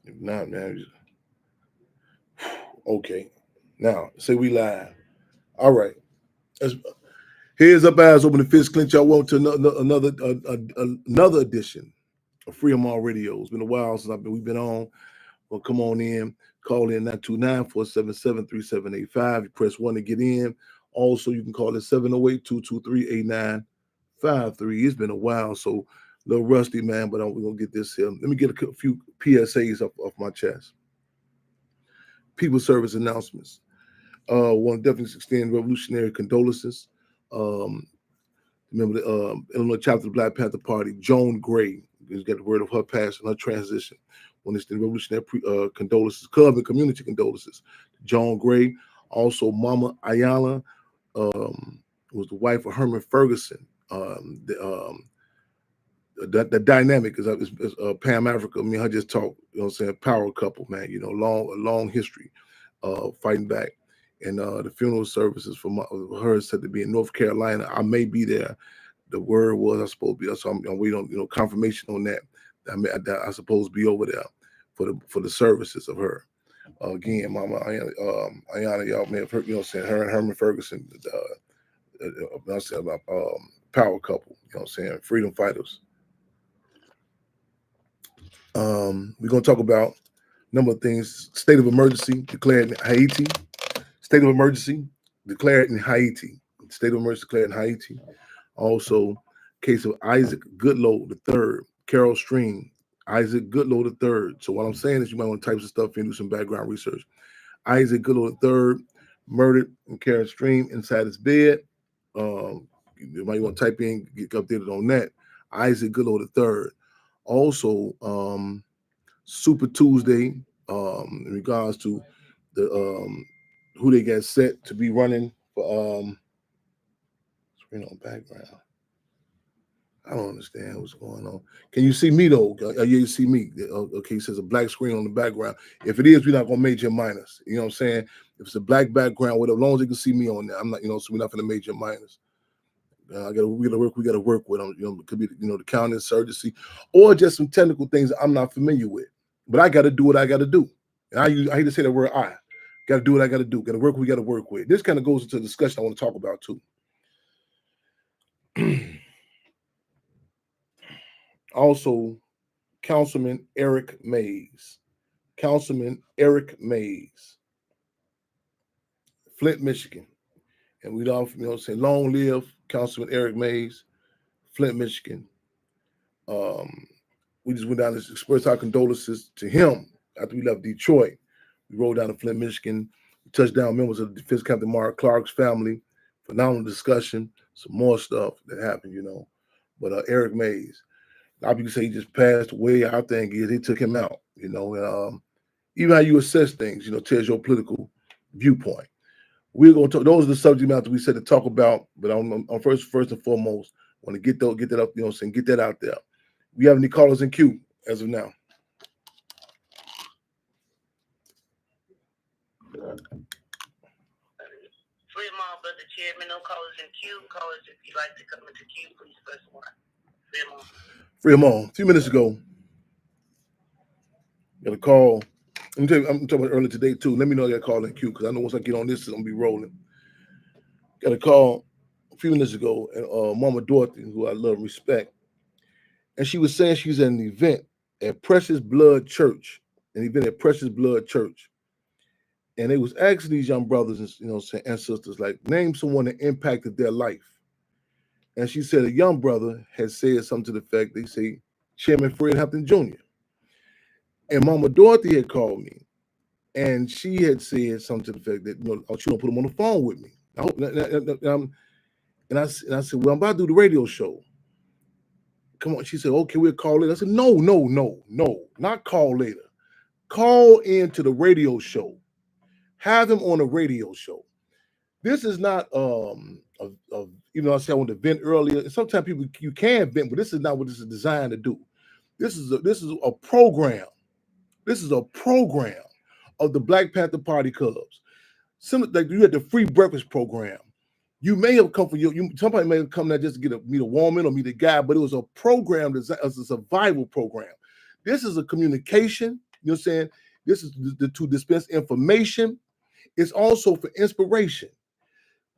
If not, man. Okay. Now, say we live. All right. Let's, here's up, eyes open, the fist clench. Y'all welcome to another edition of Freedom All Radio. It's been a while since we've been on. Well, come on in. Call in 929-477-3785. You press 1 to get in. Also, you can call it 708-223-8953. It's been a while, so a little rusty, man, but we're going to get this here. Let me get a few PSAs off my chest. People service announcements. Want to definitely extend revolutionary condolences. Remember the Illinois chapter of the Black Panther Party, Joan Gray, has got the word of her passing, her transition. When it's the revolutionary condolences, club and community condolences. Joan Gray, also Mama Ayala, was the wife of Herman Ferguson. The dynamic is Pam Africa. I mean, I just talk, you know what I'm saying, power couple, man, you know, long history fighting back. And the funeral services for her said to be in North Carolina. I may be there. The word was I supposed to be there, so I'm waiting on, you know, confirmation on that. I supposed to be over there for the services of her. Again, Mama Ayana, y'all may have heard, you know what I'm saying, her and Herman Ferguson, I said about power couple, you know what I'm saying, freedom fighters. We're gonna talk about a number of things. State of emergency declared in Haiti. State of emergency declared in Haiti. State of emergency declared in Haiti. Also, case of Isaac Goodloe III, Carol Stream, Isaac Goodloe III. So what I'm saying is you might want to type some stuff in, do some background research. Isaac Goodloe III, murdered in Carol Stream inside his bed. You might want to type in, get updated on that. Isaac Goodloe III. Also, Super Tuesday, in regards to the who they got set to be running for screen on background. I don't understand what's going on. Can you see me though? Yeah, you see me. Okay, it says a black screen on the background. If it is, we're not gonna major minus. You know what I'm saying? If it's a black background, whatever, as long as you can see me on there, I'm not, you know, so we're not gonna major minus. We gotta work with them. You know, it could be, you know, the counterinsurgency or just some technical things I'm not familiar with. But I gotta do what I gotta do. And I hate to say that word I. Gotta do what I gotta do. Gotta work what we gotta work with. This kind of goes into a discussion I want to talk about too. Also, Councilman Eric Mays. Councilman Eric Mays. Flint, Michigan. And we'd all, you know, say, long live Councilman Eric Mays, Flint, Michigan. We just went down to express our condolences to him after we left Detroit. We rode down to Flint, Michigan. We touched down members of the Defense Captain Mark Clark's family. Phenomenal discussion. Some more stuff that happened, you know. But Eric Mays, obviously say he just passed away. Our thing is they took him out, you know. And, even how you assess things, you know, tells your political viewpoint. We're going to talk. Those are the subject matters we said to talk about. But on first and foremost, want to get that up, you know what I'm saying, get that out there. We have any callers in queue as of now? Fremont, Brother Chairman, no callers in queue. Callers, if you'd like to come into queue, please press 1. Fremont. Fremont. A few minutes ago, got a call. I'm talking about earlier today too. Let me know I got a call in queue because I know once I get on this, it's gonna be rolling. Got a call a few minutes ago, and Mama Dorothy, who I love and respect, and she was saying she was at an event at Precious Blood Church, and they was asking these young brothers and, you know, and sisters, like, name someone that impacted their life. And she said a young brother had said something to the effect, they say Chairman Fred Hampton Jr. And Mama Dorothy had called me, and she had said something to the effect that, you know, she don't put him on the phone with me. And I said, well, I'm about to do the radio show. Come on. She said, okay, we'll call later. I said, no, not call later. Call into the radio show. Have him on a radio show. This is not you know, I said I want to vent earlier. Sometimes people, you can vent, but this is not what this is designed to do. This is a program. This is a program of the Black Panther Party Cubs. Similar, like you had the free breakfast program. You may have come for somebody may have come there just to meet a woman or meet a guy, but it was a program that's a survival program. This is a communication. know what I'm saying? This is to dispense information. It's also for inspiration.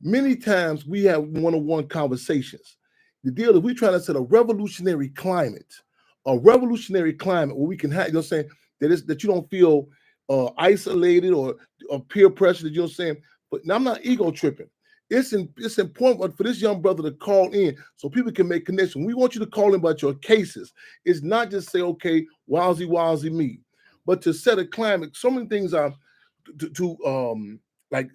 Many times we have one-on-one conversations. The deal is we're trying to set a revolutionary climate where we can have, you know what I'm saying, that you don't feel isolated or peer pressure, you know what I'm saying? But now I'm not ego tripping. It's important for this young brother to call in so people can make connection. We want you to call in about your cases. It's not just say, okay, wowsy me, but to set a climate. So many things are like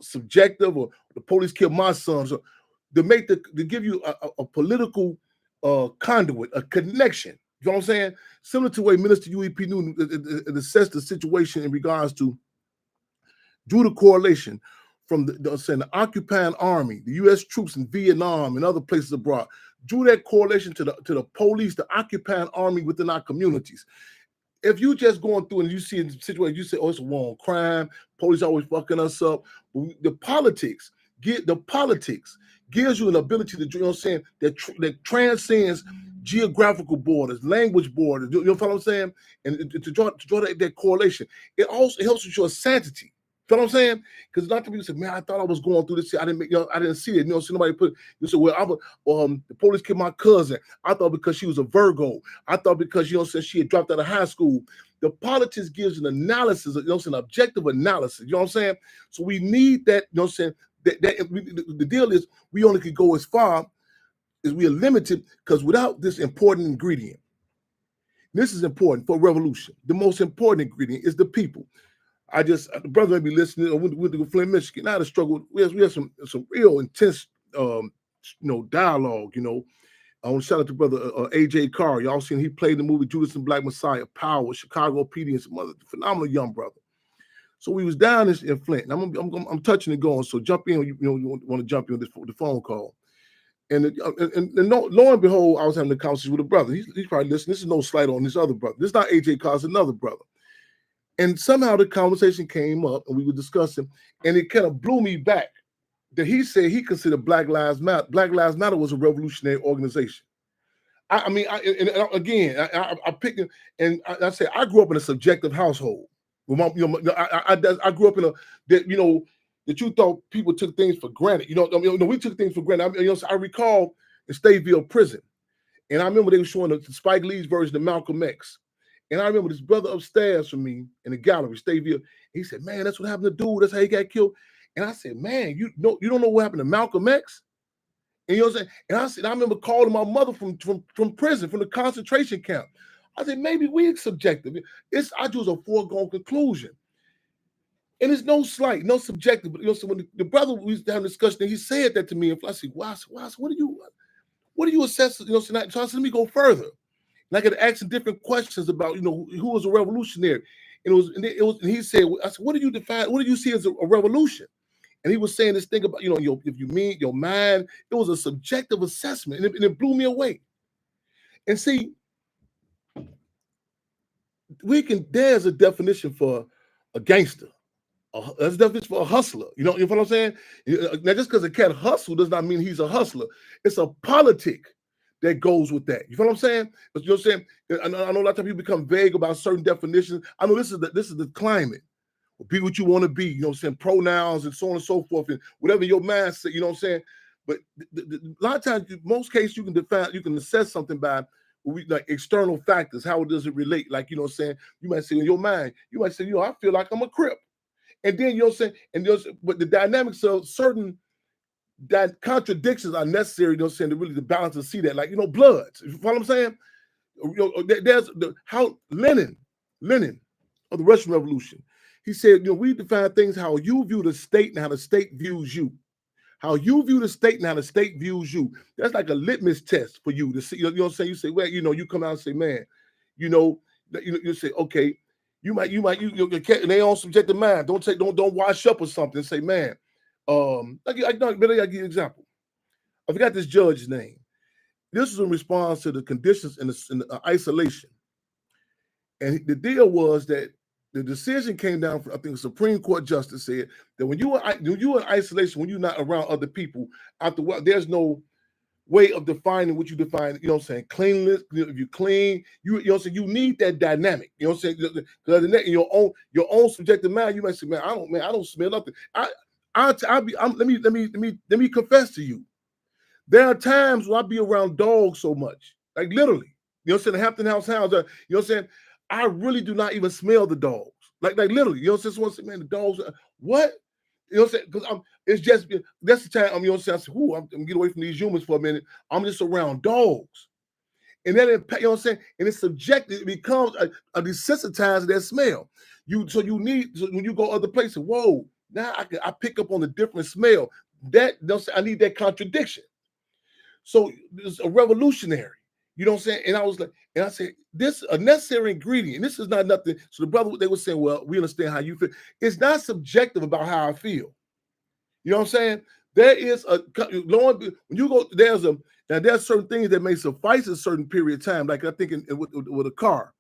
subjective, or the police killed my sons, or to give you a political conduit, a connection. You know what I'm saying? Similar to the way Minister UEP Newton assessed the situation in regards to, drew the correlation from the occupying army, the U.S. troops in Vietnam and other places abroad, drew that correlation to the police, the occupying army within our communities. If you just going through and you see a situation, you say, oh, it's a war on crime, police always fucking us up. The politics gives you an ability to, you know what I'm saying, that transcends geographical borders, language borders, you know what I'm saying? And to draw that correlation. It also helps with your sanity. You know what I'm saying? Because a lot of people say, man, I thought I was going through this. I didn't see it. You know, so nobody you say, well, the police killed my cousin. I thought because she was a Virgo. I thought because, you know, since she had dropped out of high school. The politics gives an analysis, you know, an objective analysis. You know what I'm saying? So we need that, you know what I'm saying? The deal is we only can go as far as we are limited, because without this important ingredient, this is important for revolution. The most important ingredient is the people. The brother may be listening. I went to Flint, Michigan. I had a struggle. We had some real intense, dialogue. You know, I want to shout out to brother AJ Carr. Y'all seen he played the movie Judas and Black Messiah, Power, Chicago PD, and some other phenomenal young brother. So we was down in Flint. And I'm touching and going. So jump in. You want to jump in on the phone call. And lo and behold, I was having a conversation with a brother. He's probably listening. This is no slight on this other brother. This is not AJ Carr. It's another brother. And somehow the conversation came up and we were discussing, and it kind of blew me back that he said he considered Black Lives Matter. Black Lives Matter was a revolutionary organization. I picked it, and I say I grew up in a subjective household. I grew up in that you thought people took things for granted. We took things for granted. I recall in Stateville Prison, and I remember they were showing the Spike Lee's version of Malcolm X. And I remember this brother upstairs from me in the gallery, Stateville. He said, "Man, that's what happened to dude. That's how he got killed." And I said, "Man, you don't know what happened to Malcolm X?" And you know what I'm saying? And I said, I remember calling my mother from prison, from the concentration camp. I said, maybe we're subjective. I choose a foregone conclusion. And it's no slight, no subjective. But so when the brother, we used to have a discussion, he said that to me. And I said, wow, what do you assess? So I said, let me go further. And I could ask him different questions about, who was a revolutionary. And he said, I said, what do you see as a revolution? And he was saying this thing about, if you mean your mind, it was a subjective assessment, and it blew me away. And see, there's a definition for a gangster. There's a definition for a hustler. You know what I'm saying? Now, just because a cat hustle does not mean he's a hustler. It's a politic that goes with that. You know what I'm saying? But you know what I'm saying? I know a lot of people become vague about certain definitions. I know this is the climate. Be what you want to be, you know what I'm saying? Pronouns and so on and so forth, and whatever your mind says, you know what I'm saying? But a lot of times, most cases, you can assess something by like external factors. How does it relate? Like, you know what I'm saying? You might say in your mind, I feel like I'm a Crip. And then, you know what I'm saying? But the dynamics of certain contradictions are necessary, you know what I'm saying, to really balance and see that. Like, Bloods. You follow what I'm saying? There's how Lenin of the Russian Revolution. He said, we define things how you view the state and how the state views you. How you view the state and how the state views you. That's like a litmus test for you to see. You know what I'm saying? You say, well, you come out and say, man, you say, okay, you might, they on subjective mind. Don't wash up or something. Say, man, I give you an example. I forgot this judge's name. This was in response to the conditions in the isolation. And the deal was that the decision came down from, I think, the Supreme Court justice said that when you are in isolation, when you're not around other people, after a while, there's no way of defining what you define, you know what I'm saying? Cleanliness, if you clean, you know what I'm saying, you need that dynamic. You know what I'm saying? Because in your own subjective mind, you might say, man, I don't smell nothing. Let me confess to you. There are times when I be around dogs so much, like literally. You know what I'm saying? The Hampton House Hounds, you know what I'm saying? I really do not even smell the dogs. Like literally, you know what I'm saying? Someone say, man, the dogs, what? You know what I'm saying? Because it's just, that's the time, you know what I'm saying? I say, I'm get away from these humans for a minute. I'm just around dogs. And then, you know what I'm saying? And it's subjective. It becomes a desensitized to that smell. So when you go other places, whoa, now I pick up on the different smell. That, you know what I'm saying? I need that contradiction. So it's a revolutionary. You know what I'm saying? And I was like, and I said, this a necessary ingredient. This is not nothing. So the brother, they were saying, well, we understand how you feel. It's not subjective about how I feel. You know what I'm saying? There is when you go, there's certain things that may suffice a certain period of time. Like I think with a car,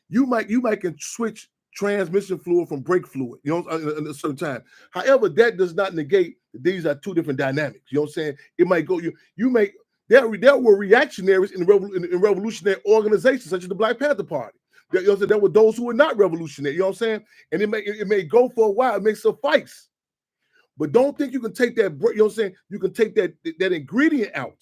you might can switch transmission fluid from brake fluid, you know, in a certain time. However, that does not negate that these are two different dynamics. You know what I'm saying? It might go, you may, there were reactionaries in revolutionary organizations such as the Black Panther Party. You know what I'm saying? There were those who were not revolutionary, you know what I'm saying? And it may go for a while, it may suffice. But don't think you can take that, you know what I'm saying? You can take that ingredient out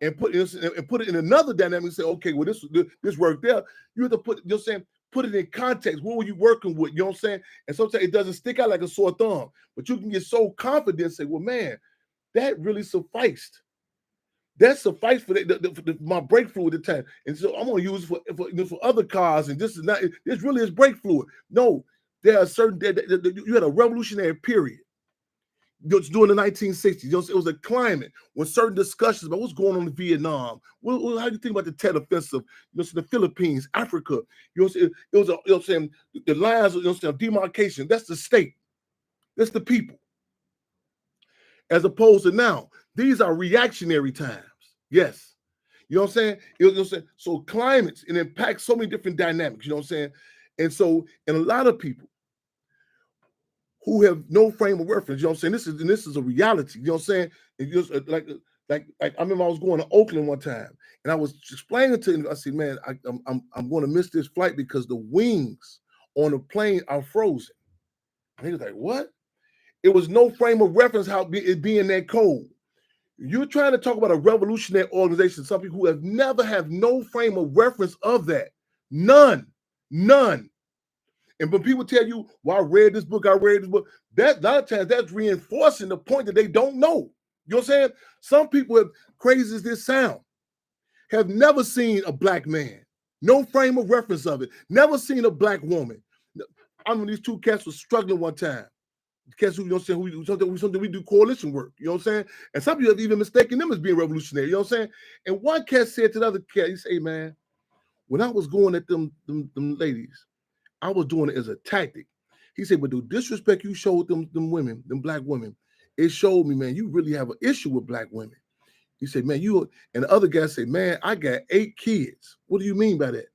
and put it in another dynamic and say, okay, well, this worked there. You have to put, you know what I'm saying, put it in context. What were you working with? You know what I'm saying? And sometimes it doesn't stick out like a sore thumb, but you can get so confident and say, well, man, that really sufficed. That sufficed for my brake fluid at the time. And so I'm going to use it for other cars. And this really is brake fluid. No, there are certain, you had a revolutionary period. During the 1960s, you know, it was a climate when certain discussions about what's going on in Vietnam. How do you think about the Tet Offensive? You know, the Philippines, Africa. You know, it was you know, saying the lines of demarcation. That's the state. That's the people. As opposed to now, these are reactionary times. Yes, you know what I'm saying. You know what I'm saying. So climates and impacts so many different dynamics. You know what I'm saying. And so, and a lot of people who have no frame of reference, you know what I'm saying? This is a reality, you know what I'm saying? And just like I remember I was going to Oakland one time and I was explaining to him, I said, man, I'm going to miss this flight because the wings on the plane are frozen. And he was like, what? It was no frame of reference how it being that cold. You're trying to talk about a revolutionary organization, some people who have no frame of reference of that. None. And when people tell you, well, I read this book, that a lot of times that's reinforcing the point that they don't know. You know what I'm saying? Some people, crazy as this sound, have never seen a black man, no frame of reference of it, never seen a black woman. I mean, these two cats were struggling one time. Cats who, you know what I'm saying, something we do coalition work, you know what I'm saying? And some people have even mistaken them as being revolutionary, you know what I'm saying? And one cat said to the other cat, he said, hey, man, when I was going at them ladies, I was doing it as a tactic. He said, but the disrespect you showed them women, them black women, it showed me, man, you really have an issue with black women. He said, man, and the other guy said, man, I got 8 kids. What do you mean by that?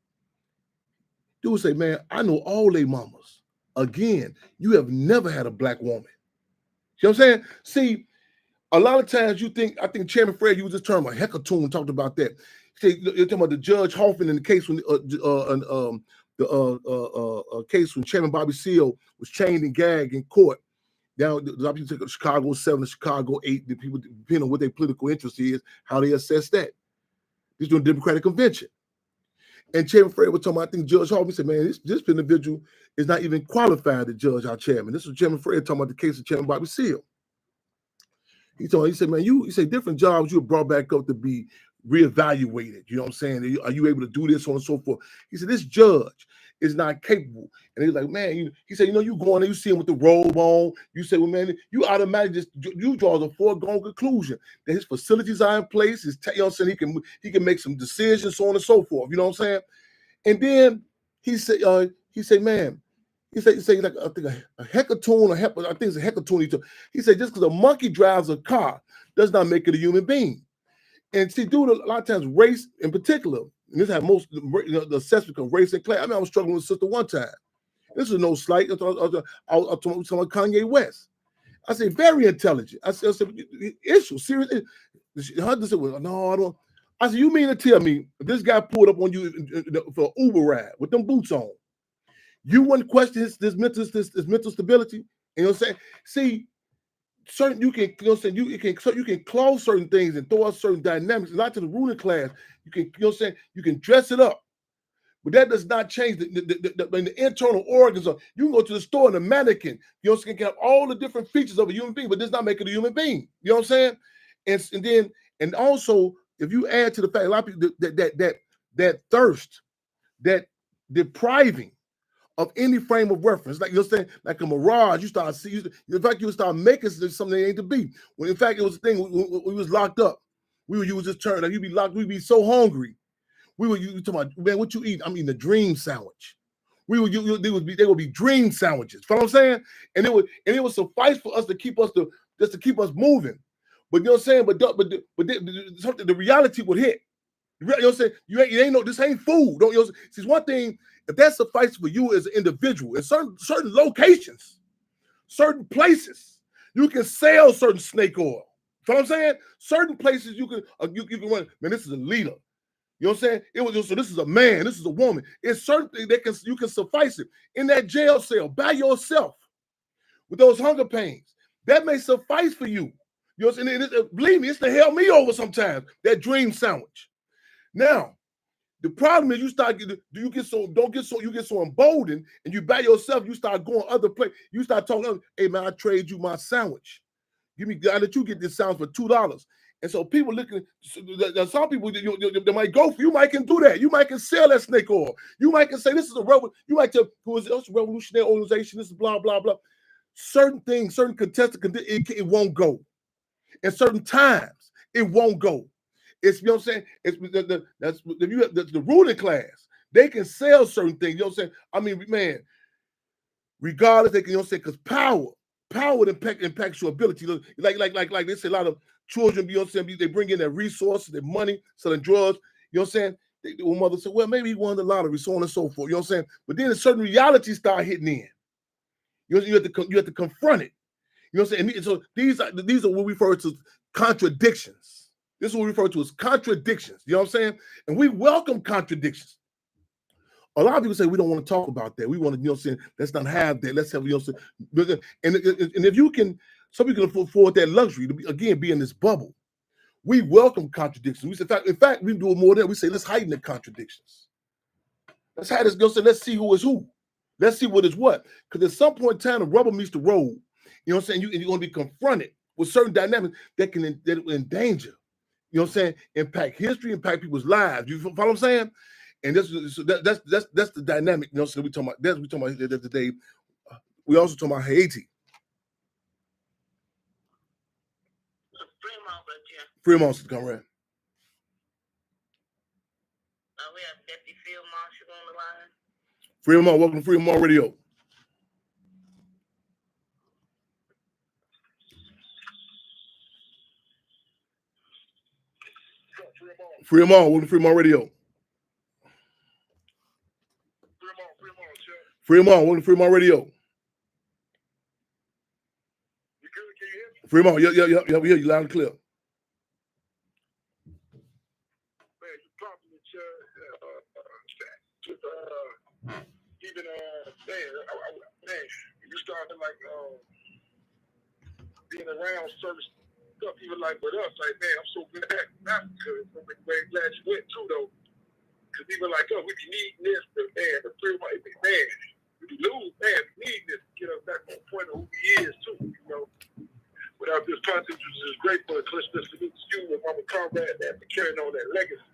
Dude say, man, I know all they mamas. Again, you have never had a black woman. You know what I'm saying? See, a lot of times I think Chairman Fred used this term, a hecatomb, talked about that. See, you're talking about the Judge Hoffman in the case when case when Chairman Bobby Seale was chained and gagged in court. Now, the people take Chicago 7 and Chicago 8, the people, depending on what their political interest is, how they assess that. This doing Democratic convention. And Chairman Fred was talking about, I think Judge Hoffman said, man, this individual is not even qualified to judge our chairman. This was Chairman Fred talking about the case of Chairman Bobby Seale. He said, man, he said different jobs you were brought back up to be reevaluated. You know what I'm saying? Are you able to do this, so on and so forth? He said, this judge is not capable. And he's like, man, he said, you go in there, you see him with the robe on. You say, well, man, you automatically you draw the foregone conclusion that his facilities are in place. You know what I'm saying? He can make some decisions, so on and so forth. You know what I'm saying? And then he said, man, he said like I think a hecatomb, I think it's a hecatomb. He said just because a monkey drives a car does not make it a human being. And see, due to a lot of times race in particular, and this had most the assessment of race and class. I mean, I was struggling with sister one time. This is no slight. I was talking about Kanye West. I said very intelligent. I said issue serious. Her husband said, well, no, I don't. I said, you mean to tell me if this guy pulled up on you for an Uber ride with them boots on, you wouldn't question his mental stability? You know what I'm saying? See, certain you can, you know what I'm saying, you can close certain things and throw out certain dynamics, not to the ruling class. You can, you know what I'm saying, you can dress it up. But that does not change the internal organs. You can go to the store and a mannequin, you know, can have all the different features of a human being, but this not make it a human being. You know what I'm saying? And also, if you add to the fact, a lot of people that thirst, that depriving of any frame of reference, like you're saying, like a mirage, you start seeing. In fact, you start making something they ain't to be. When in fact it was a thing. We was locked up. We would use this term. Like you'd be locked. We'd be so hungry. We would you talking about, man, what you eat? I'm eating a dream sandwich. They would be dream sandwiches. You know what I'm saying? And it would suffice for us to keep us just to keep us moving. But you know what I'm saying? But something, the reality would hit. You know what I'm saying? You ain't no, this ain't food. Don't you know? See, one thing, if that suffices for you as an individual in certain locations, certain places, you can sell certain snake oil. You know what I'm saying? Certain places you can run. Man, this is a leader. You know what I'm saying? It was just, so this is a man, this is a woman. It's certain things that you can suffice it in that jail cell by yourself with those hunger pains. That may suffice for you. You know what I'm saying? Believe me, it's to hell me over sometimes, that dream sandwich. Now, the problem is you get so emboldened and you by yourself, you start going other places. You start talking, hey man, I trade you my sandwich. I let you get this sandwich for $2. And so people looking, some people they might go for you, might can do that. You might can sell that snake oil. You might can say this is a rebel. You might tell who is this revolutionary organization, this is blah, blah, blah. Certain things, certain contested conditions, it won't go. At certain times, it won't go. It's, you know what I'm saying? That's the ruling class. They can sell certain things. You know what I'm saying? I mean, man, regardless, they can, you know what I'm saying? Because power impacts your ability. Like they say a lot of children, you know what I'm saying? They bring in their resources, their money, selling drugs. You know what I'm saying? The mother said, well, maybe he won the lottery, so on and so forth. You know what I'm saying? But then a certain reality start hitting in. You have to confront it. You know what I'm saying? And so these are what we refer to as contradictions. This is what we refer to as contradictions. You know what I'm saying? And we welcome contradictions. A lot of people say we don't want to talk about that. We want to, you know what I'm saying? Let's not have that. Let's have, you know what I'm saying? And if you can, some people can afford that luxury to be in this bubble. We welcome contradictions. We say, in fact, we do more than that. We say, let's heighten the contradictions. Let's have this, you know what I'm saying? Let's see who is who. Let's see what is what. Because at some point in time, the rubber meets the road. You know what I'm saying? You're going to be confronted with certain dynamics that will endanger, you know what I'm saying? Impact history, impact people's lives. You follow what I'm saying? And that's the dynamic, you know, so we talking about that today. We also talking about Haiti. Fremont to come around. We have Deputy Field Marshal on the line. Fremont, welcome to Fremont Radio. Fremont, welcome to Fremont Radio. Fremont, welcome to Fremont Radio. You good? Can you hear me? Fremont, yeah, we hear you loud and clear. Man, you probably even man, you started like being around certain stuff, even like with us, like man, I'm so glad not because I'm very glad you went too though. Because even like us, we be needing this, but man, the Fremont, man, we lose, man, we need this to get us back on point of who he is too, you know. Without this content, which is great for Cliff Salute you and Mama Conrad, man, for carrying on that legacy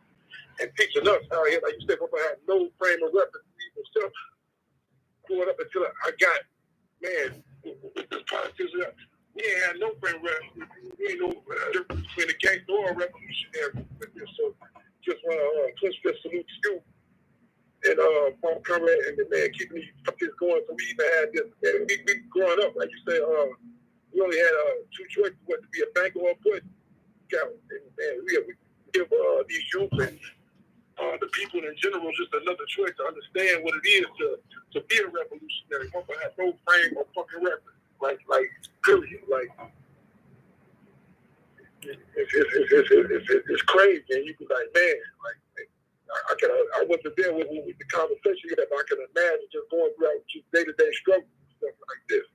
and teaching us out here, like you said, I had no frame of reference to myself growing up until I got, man, with this politics, we ain't had no frame of reference. We ain't no difference between the gangster or a revolutionary with this. So just want to Cliff Salute you and Mama Conrad and the man keeping these politics going. So we even had this, and we growing up, like you said, we only had two choices, whether to be a banker or a boy scout. And we give these youth and the people in general just another choice to understand what it is to be a revolutionary. One that has no frame or fucking reference. Like, period. Like, it's crazy, and you be like, man, like I wasn't there with the conversation yet, but I can imagine just going through just day-to-day struggles and stuff like this.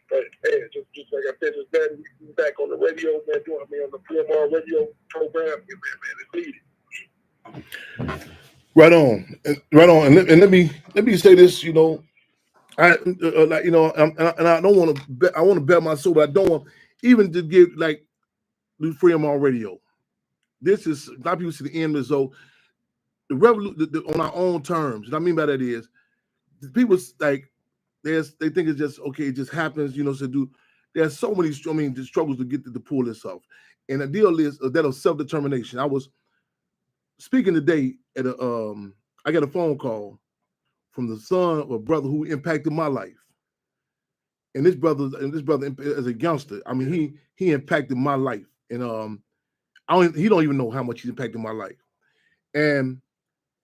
But man, just like I said, just glad to be back on the radio, man, doing on the PMR radio program, man, it's needed. Right on, and let me say this. You know, I like you know, and I don't want to bet. I want to bet my soul, but I don't want even to give like the PMR radio. This is a lot of people see the end result. The revolution on our own terms. What I mean by that is people like they think it's just okay, it just happens, you know. So there's so many the struggles to get to pull this off. And the deal is that of self-determination. I was speaking today at I got a phone call from the son of a brother who impacted my life. And this brother as a youngster, I mean, he impacted my life. And he don't even know how much he impacted my life. And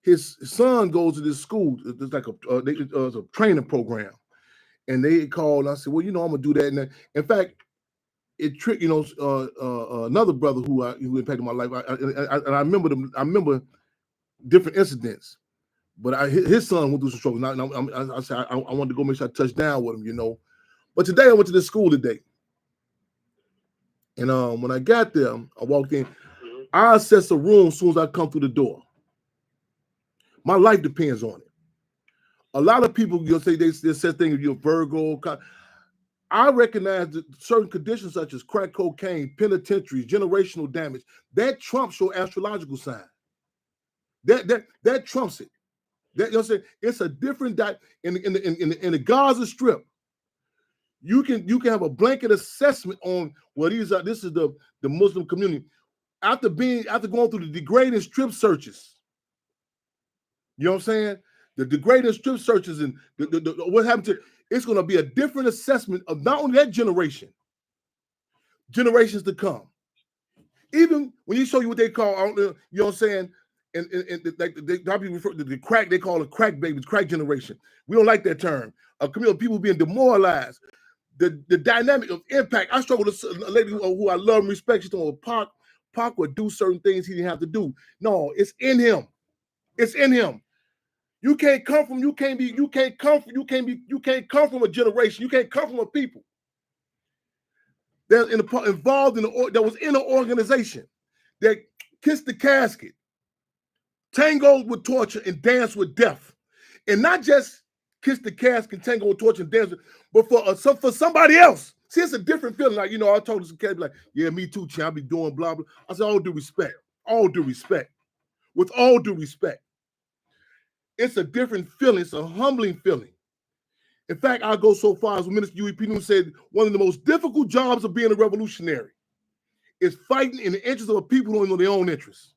his son goes to this school. It's like a training program, and they called. And I said, "Well, you know, I'm gonna do that." And in fact, it tricked another brother who impacted my life. I remember different incidents, but his son went through some trouble. I said I wanted to go make sure I touched down with him, you know. But today I went to this school today, and when I got there, I walked in. I assess a room as soon as I come through the door. My life depends on it. A lot of people, you'll say they said things, you're Virgo. I recognize that certain conditions such as crack cocaine, penitentiaries, generational damage, that trumps your astrological sign. That trumps it. That, you know what I'm saying? It's a different in the Gaza Strip. You can have a blanket assessment on what these are. This is the Muslim community. After going through the degrading strip searches. You know what I'm saying? The degrading strip searches and what happened to it's going to be a different assessment of not only that generation, generations to come. Even when you show you what they call, you know what I'm saying, and like people refer to the crack, they call it crack babies, crack generation. We don't like that term. A community of people being demoralized. The dynamic of impact. I struggle with a lady who I love and respect. She's told Pac would do certain things he didn't have to do. No, it's in him. It's in him. You can't come from a generation. You can't come from a people that involved that was in an organization that kissed the casket, tangoed with torture, and danced with death, and not just kiss the casket, tango with torture, and dance, but for somebody else. See, it's a different feeling. Like, you know, I told this kid, like, yeah, me too, champ. I be doing blah blah. I said, all due respect, with all due respect. It's a different feeling. It's a humbling feeling. In fact, I'll go so far as Minister Huey P. Newton said, one of the most difficult jobs of being a revolutionary is fighting in the interest of people who don't know their own interests.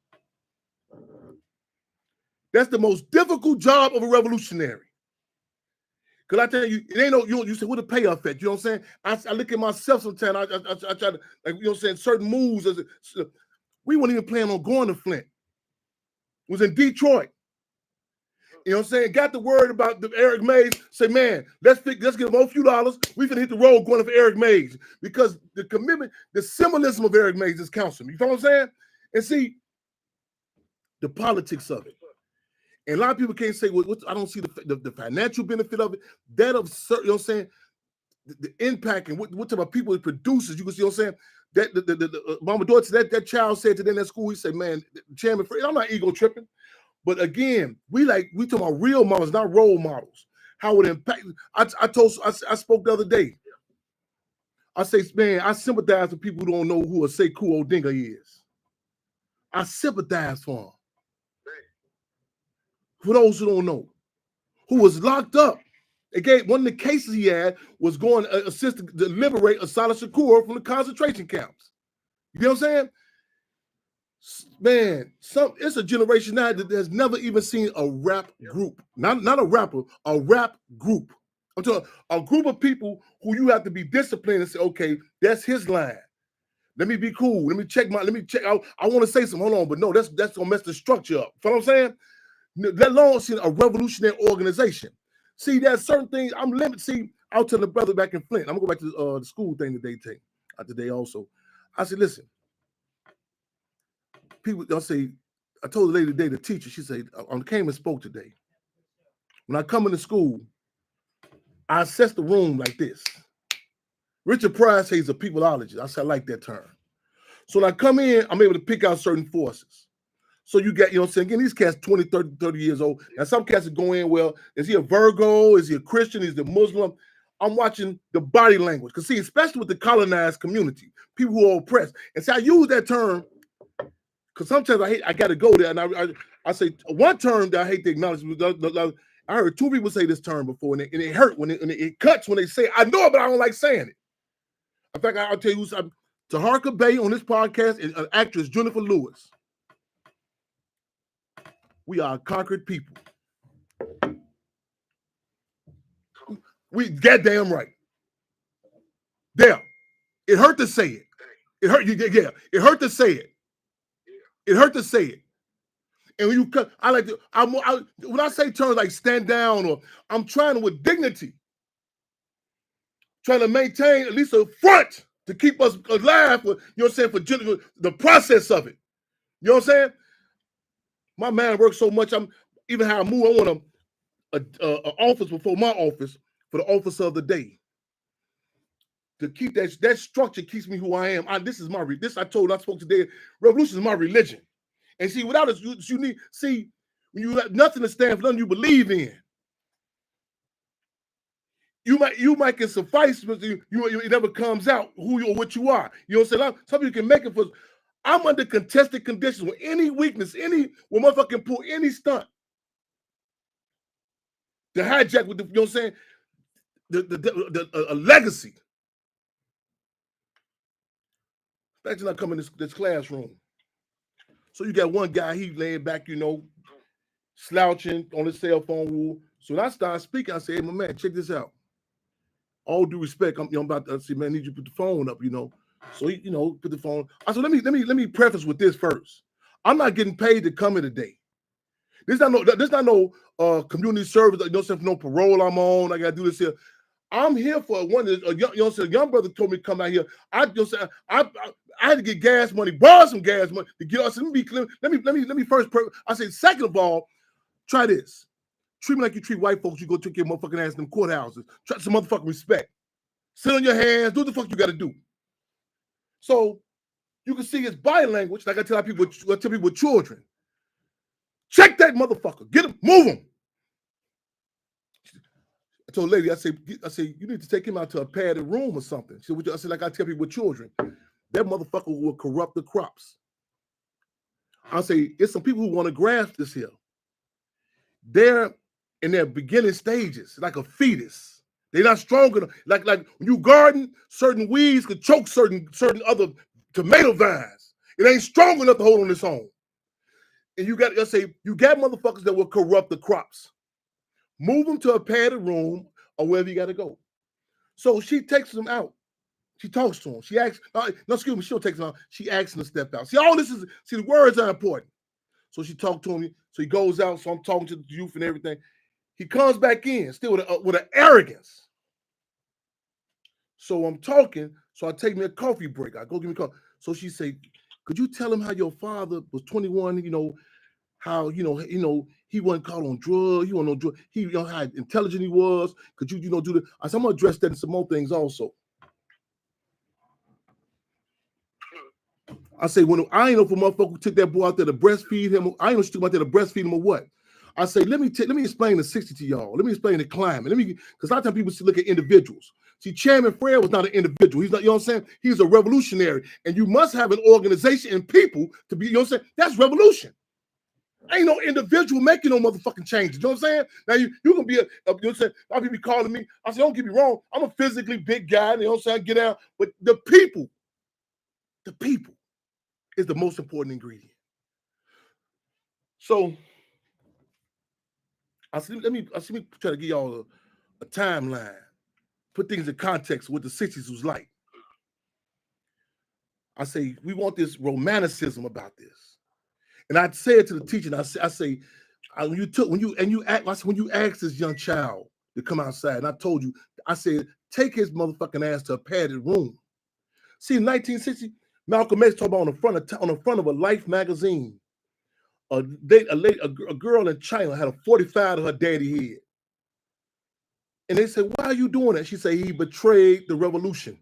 That's the most difficult job of a revolutionary. Because I tell you, it ain't no, you say, what the payoff at? You know what I'm saying? I look at myself sometimes, I try to, like, you know what I'm saying, certain moves. We weren't even planning on going to Flint. It was in Detroit. You know what I'm saying? Got the word about the Eric Mays. Say, man, let's give them a few dollars. We can hit the road going for Eric Mays because the commitment, the symbolism of Eric Mays is counseling. You know what I'm saying? And see, the politics of it. And a lot of people can't say, well, I don't see the financial benefit of it. That of, you know what I'm saying? The impact and what type of people it produces. You can see what I'm saying? That Mama Dorothy, that child said to them at school, he said, man, Chairman, I'm not ego tripping. But again, we talk about real models, not role models. How it impact. I spoke the other day. I say, man, I sympathize with people who don't know who a Sekou Odinga is. I sympathize for him. For those who don't know, who was locked up. Again, one of the cases he had was going to assist to liberate Asala Shakur from the concentration camps. You know what I'm saying? Man, it's a generation now that has never even seen a rap group. Not a rapper, a rap group. I'm talking a group of people who you have to be disciplined and say, okay, that's his line. Let me be cool. Let me check. I want to say something. Hold on, but no, that's gonna mess the structure up. You know what I'm saying? Let alone see a revolutionary organization. See, there's certain things I'm limited. See, I'll tell the brother back in Flint. I'm gonna go back to the school thing today also. I said, listen, people, they'll say, I told the lady today, the teacher, she said, I came and spoke today. When I come into school, I assess the room like this. Richard Pryor says he's a peopleologist. I said, I like that term. So when I come in, I'm able to pick out certain forces. So you get, you know what I'm saying? Again, these cats 20, 30 years old. Now some cats are going, well, is he a Virgo? Is he a Christian? Is he a Muslim? I'm watching the body language. Because see, especially with the colonized community, people who are oppressed. And see, I use that term because sometimes I got to go there. And I say one term that I hate to acknowledge. I heard two people say this term before, and it hurt when it cuts when they say it. I know it, but I don't like saying it. In fact, I'll tell you who's Taharka Bay on this podcast and actress Jennifer Lewis. We are a conquered people. We goddamn right. There. It hurt to say it. It hurt. Yeah. It hurt to say it. It hurt to say it. And when you cut, I like to. When I say terms like stand down, or I'm trying to with dignity, trying to maintain at least a front to keep us alive. For, you know what I'm saying, for the process of it. You know what I'm saying? My man works so much. I'm even how I move. I want an office before my office for the officer of the day. To keep that structure keeps me who I am. This is my I spoke today. Revolution is my religion. And see, without it, you need when you have nothing to stand for, nothing you believe in. You might can suffice, but it never comes out who you or what you are. You know what I'm saying? Some people can make it for. I'm under contested conditions with any weakness, when motherfucker pull any stunt. The hijack with the, you know what I'm saying? A legacy. Imagine I come in this classroom. So you got one guy, he laying back, slouching on his cell phone wall. So when I start speaking, I say, hey, my man, check this out. All due respect, I'm about to say, man, I need you to put the phone up, So he, put the phone. I said, let me preface with this first. I'm not getting paid to come here today. There's not no community service, no parole I'm on. I gotta do this here. I'm here for a young brother told me to come out here. I had to get gas money, borrow some gas money to get us. Let me be clear. Let me first. I say, second of all, try this. Treat me like you treat white folks. You go take your motherfucking ass in them courthouses. Try some motherfucking respect. Sit on your hands. Do what the fuck you got to do. So you can see his body language. Like I tell people with children. Check that motherfucker. Get him. Move him. I told a lady, I say, you need to take him out to a padded room or something. I said, like I tell people with children, that motherfucker will corrupt the crops. I say, it's some people who want to grasp this here. They're in their beginning stages, like a fetus. They're not strong enough. Like when you garden, certain weeds could choke certain other tomato vines. It ain't strong enough to hold on its own. And you got motherfuckers that will corrupt the crops. Move them to a padded room or wherever you got to go. So she takes them out. She talks to him. She asks, she don't take them out. She asks him to step out. The words are important. So she talked to him. So he goes out. So I'm talking to the youth and everything. He comes back in still with an arrogance. So I'm talking. So I take me a coffee break. I go give me coffee. So she say, could you tell him how your father was 21, how, he wasn't caught on drugs, he wasn't on drugs, he, how intelligent he was. Could you, do that? I said, I'm gonna address that and some more things also. I say, when I ain't know if a motherfucker took that boy out there to breastfeed him, I ain't know she took him out there to breastfeed him or what. I say, let me explain the 60 to y'all. Let me explain the climate. Because a lot of times people look at individuals. See, Chairman Fred was not an individual. He's not, what I'm saying? He's a revolutionary. And you must have an organization and people to be, what I'm saying? That's revolution. Ain't no individual making no motherfucking changes. You know what I'm saying? Now you can be you know what I'm saying? A lot of people be calling me. I say, don't get me wrong. I'm a physically big guy. You know what I'm saying? I get out. But the people is the most important ingredient. So I said, let me try to give y'all a timeline, put things in context of what the 60s was like. I say, we want this romanticism about this. And I said to the teacher, when you asked this young child to come outside, and I told you, I said, take his motherfucking ass to a padded room. See, in 1960, Malcolm X talked about on the front of a Life magazine. A girl in China had a 45 to her daddy head. And they said, why are you doing that? She said, he betrayed the revolution.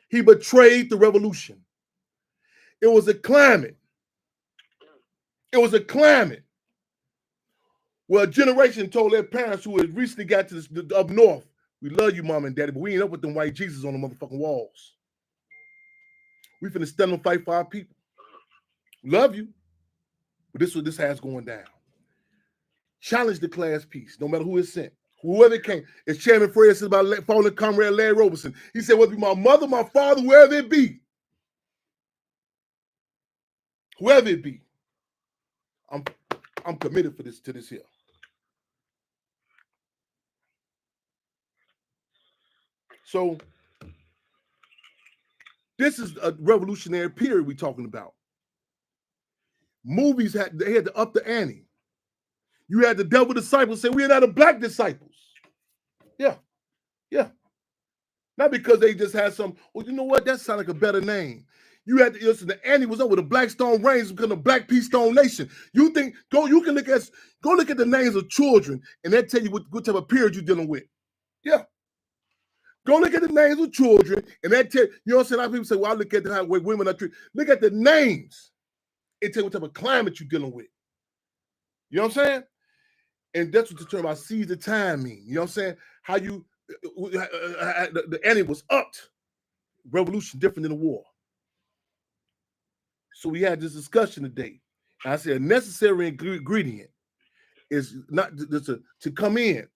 He betrayed the revolution. It was a climate. It was a climate where a generation told their parents who had recently got to up north, we love you, mom and daddy, but we ain't up with them white Jesus on the motherfucking walls. We finna stand and fight for our people. Love you. But this is what this has going down. Challenge the class piece, no matter who is sent. Whoever it came. As Chairman Fred said about fallen comrade Larry Roberson. He said, whether it be my mother, my father, wherever it be. Whoever it be. I'm committed for this to this here. So this is a revolutionary period we're talking about. Movies they had to up the ante. You had the devil disciples say, we are not the black disciples. Yeah. Yeah. Not because they just had some, well, you know what? That sounds like a better name. You had to listen, the ante was over the Blackstone Rangers because of Black Peace Stone Nation. You think, go look at the names of children and they'll tell you what type of period you're dealing with. Yeah. Go look at the names of children and that tell you know what I'm saying? A lot of people say, well, I look at how women are treated. Look at the names. It tell you what type of climate you're dealing with. You know what I'm saying? And that's what the term I seize the time mean. You know what I'm saying? How you the ante was upped. Revolution different than the war. So we had this discussion today. And I said a necessary ingredient is not to come in.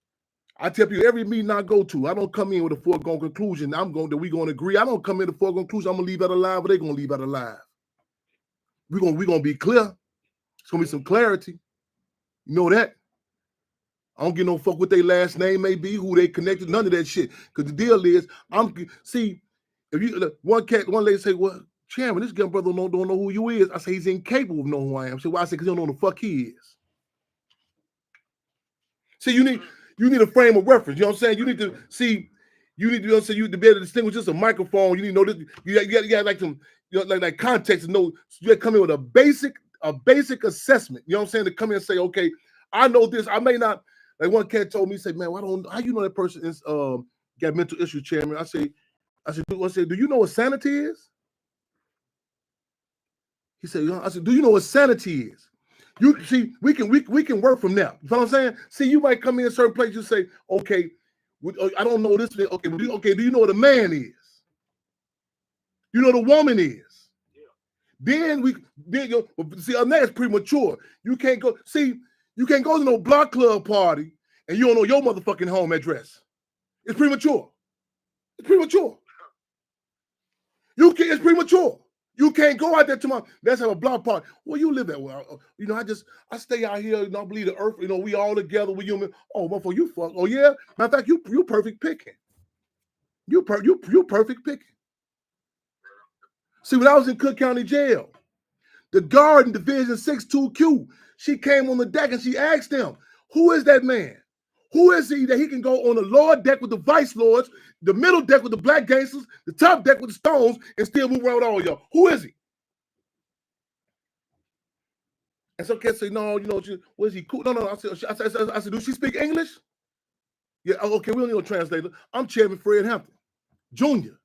I tell people every meeting I go to, I don't come in with a foregone conclusion. We're going to agree. I don't come in with a foregone conclusion. I'm gonna leave out alive, or they're gonna leave out alive. We're gonna be clear. It's gonna be some clarity. You know that. I don't give no fuck what their last name may be, who they connected, none of that shit. Because the deal is, if you one lady say, well, Chairman, this young brother don't know who you is. I say he's incapable of knowing who I am. So why I say because he don't know who the fuck he is. See, you need a frame of reference. You know what I'm saying? You need to see. You need to, you know what I'm saying, you to be able to distinguish just a microphone. You need to know this. You got like some, you know, like context to know. You got to come in with a basic assessment. You know what I'm saying? To come in and say, okay, I know this. I may not. Like one cat told me, say, man, how you know that person is got mental issues, Chairman? I said, do you know what sanity is? He said, I said, do you know what sanity is? You see, we can work from there. You know what I'm saying? See, you might come in a certain place, you say, okay, I don't know this. Okay, do you know what a man is? You know what a woman is? Yeah. Then see, now it's premature. You can't go to no block club party and you don't know your motherfucking home address. It's premature. It's premature. It's premature. You can't go out there tomorrow. Let's have a block party. Where you live at? Well, you know, I stay out here. You know, I believe the earth. You know, we all together. We human. Oh, motherfucker, you fuck. Oh yeah. Matter of fact, you perfect picking. You perfect picking. See, when I was in Cook County Jail, the guard in Division 6-2Q, she came on the deck and she asked him, "Who is that man? Who is he that he can go on the lower deck with the vice lords, the middle deck with the black gangsters, the top deck with the stones, and still move around with all y'all? Who is he?" And some kids say, "No, you know, was he cool?" No. I said, "Do she speak English?" Yeah, okay, we don't need no translator. I'm Chairman Fred Hampton, Jr.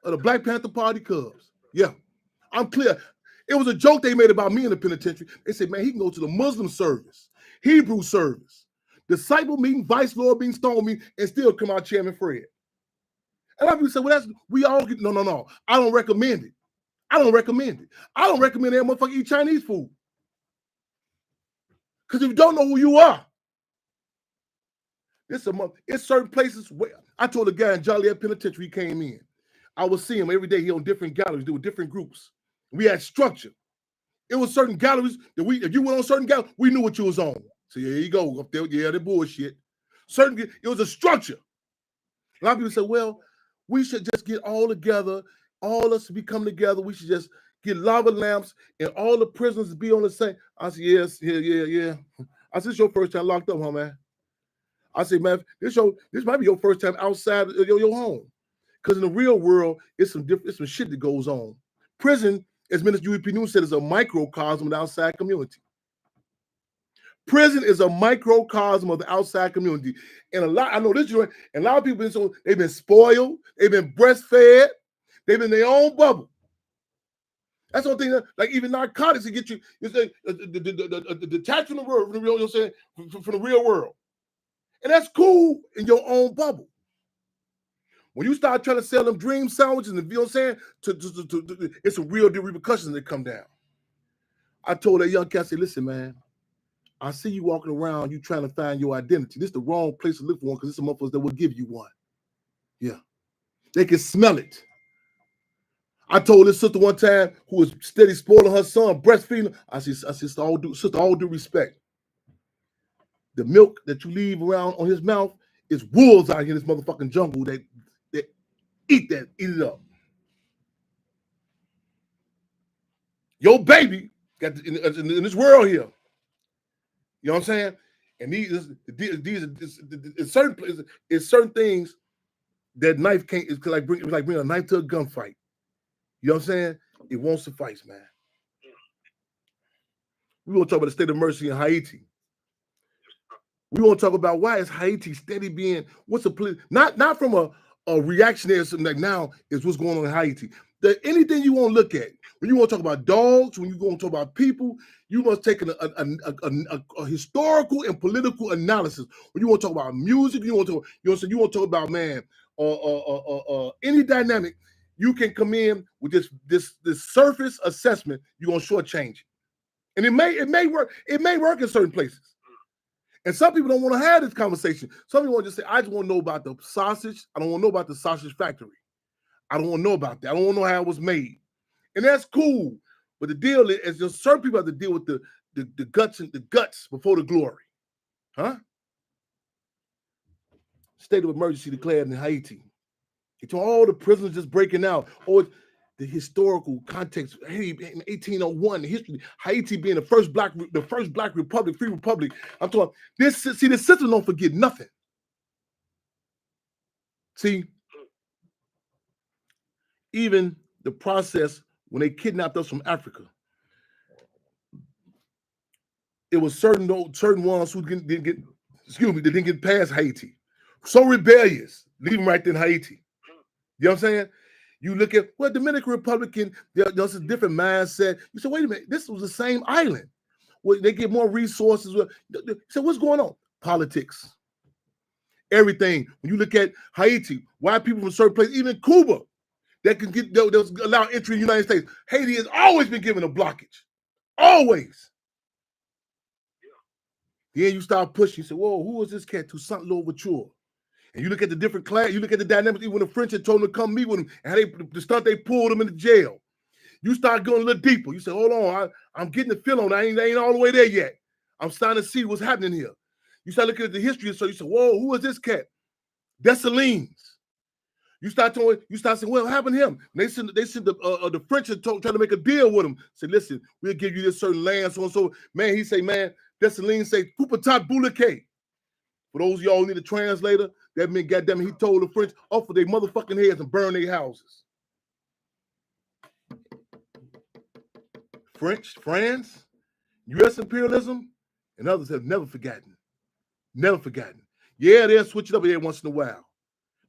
of the Black Panther Party Cubs. Yeah, I'm clear. It was a joke they made about me in the penitentiary. They said, man, he can go to the Muslim service, Hebrew service, disciple meeting, vice lord meeting, stone meeting, and still come out Chairman Fred. And a lot of people say, well, we all get, no. I don't recommend it. I don't recommend that motherfucker eat Chinese food. Because if you don't know who you are, it's certain places where I told a guy in Joliet Penitentiary, he came in. I would see him every day. He on different galleries, doing different groups. We had structure. It was certain galleries that if you went on certain galleries, we knew what you was on. So here you go up there. Yeah, the bullshit. It was a structure. A lot of people say, well, we should just get all together. All us be come together. We should just get lava lamps and all the prisoners be on the same. I said, yes, yeah. I said, it's your first time locked up, huh, man? I said, man, this might be your first time outside of your home. Because in the real world, it's some shit that goes on. Prison, as Minister UEP News said, is a microcosm of the outside community. Prison is a microcosm of the outside community. And I know this, and a lot of people they've been spoiled, they've been breastfed, they've been in their own bubble. That's the thing. Like even narcotics, to get you, it's like the detached from the world, from the real, from the real world, and that's cool in your own bubble. When you start trying to sell them dream sandwiches, and you know what I'm saying, it's some real deal repercussions that come down. I told that young cat, I said, listen, man, I see you walking around, you trying to find your identity. This is the wrong place to look for one because it's some motherfuckers that will give you one. Yeah, they can smell it. I told this sister one time who was steady spoiling her son, breastfeeding. I said, sister, all due respect. The milk that you leave around on his mouth is wolves out here in this motherfucking jungle that eat it up. Your baby got in this world here. You know what I'm saying? And these are certain places, it's certain things that knife can't. It's like bringing a knife to a gunfight. You know what I'm saying? It won't suffice, man. We want to talk about the state of mercy in Haiti. We want to talk about why is Haiti steady being not from a reactionary something like now is what's going on in Haiti. Anything you want to look at, when you want to talk about dogs, when you want to talk about people, you must take a historical and political analysis. When you want to talk about music, you want to talk about man any dynamic, you can come in with this surface assessment. You're gonna shortchange it, and it may work. It may work in certain places. And some people don't want to have this conversation. Some people want to just say, I just want to know about the sausage. I don't want to know about the sausage factory. I don't want to know about that. I don't want to know how it was made. And that's cool. But the deal is just certain people have to deal with the guts and the guts before the glory. Huh? State of emergency declared in Haiti. It's all the prisoners just breaking out. Or the historical context, hey, in 1801, the history, Haiti being the first black republic, free republic. I'm talking this. See, the system don't forget nothing. See, even the process when they kidnapped us from Africa, it was certain ones who didn't get past Haiti. So rebellious, leave them right there in Haiti. You know what I'm saying? You look at Dominican Republic, there's a different mindset. You say, wait a minute, this was the same island. Well, they get more resources. So what's going on? Politics. Everything. When you look at Haiti, why people from certain places, even Cuba, that can allow entry in the United States. Haiti has always been given a blockage. Always. Then you start pushing. You say, whoa, who is this cat? Toussaint Louverture. And you look at the different class, you look at the dynamics, even when the French had told them to come meet with them, and how the stunt they pulled them into jail. You start going a little deeper. You say, hold on, I'm getting the feel on it. I ain't all the way there yet. I'm starting to see what's happening here. You start looking at the history, so you say, whoa, who is this cat? Dessalines. You start saying, well, what happened to him? And they send the French and trying to make a deal with him. Say, listen, we'll give you this certain land, so and so. Man, he say, man, Dessalines say, Poupatat Boulake. For those of y'all who need a translator, that meant, goddamn it, he told the French, off of their motherfucking heads and burn their houses. France, U.S. imperialism, and others have never forgotten. Never forgotten. Yeah, they'll switch it up every once in a while.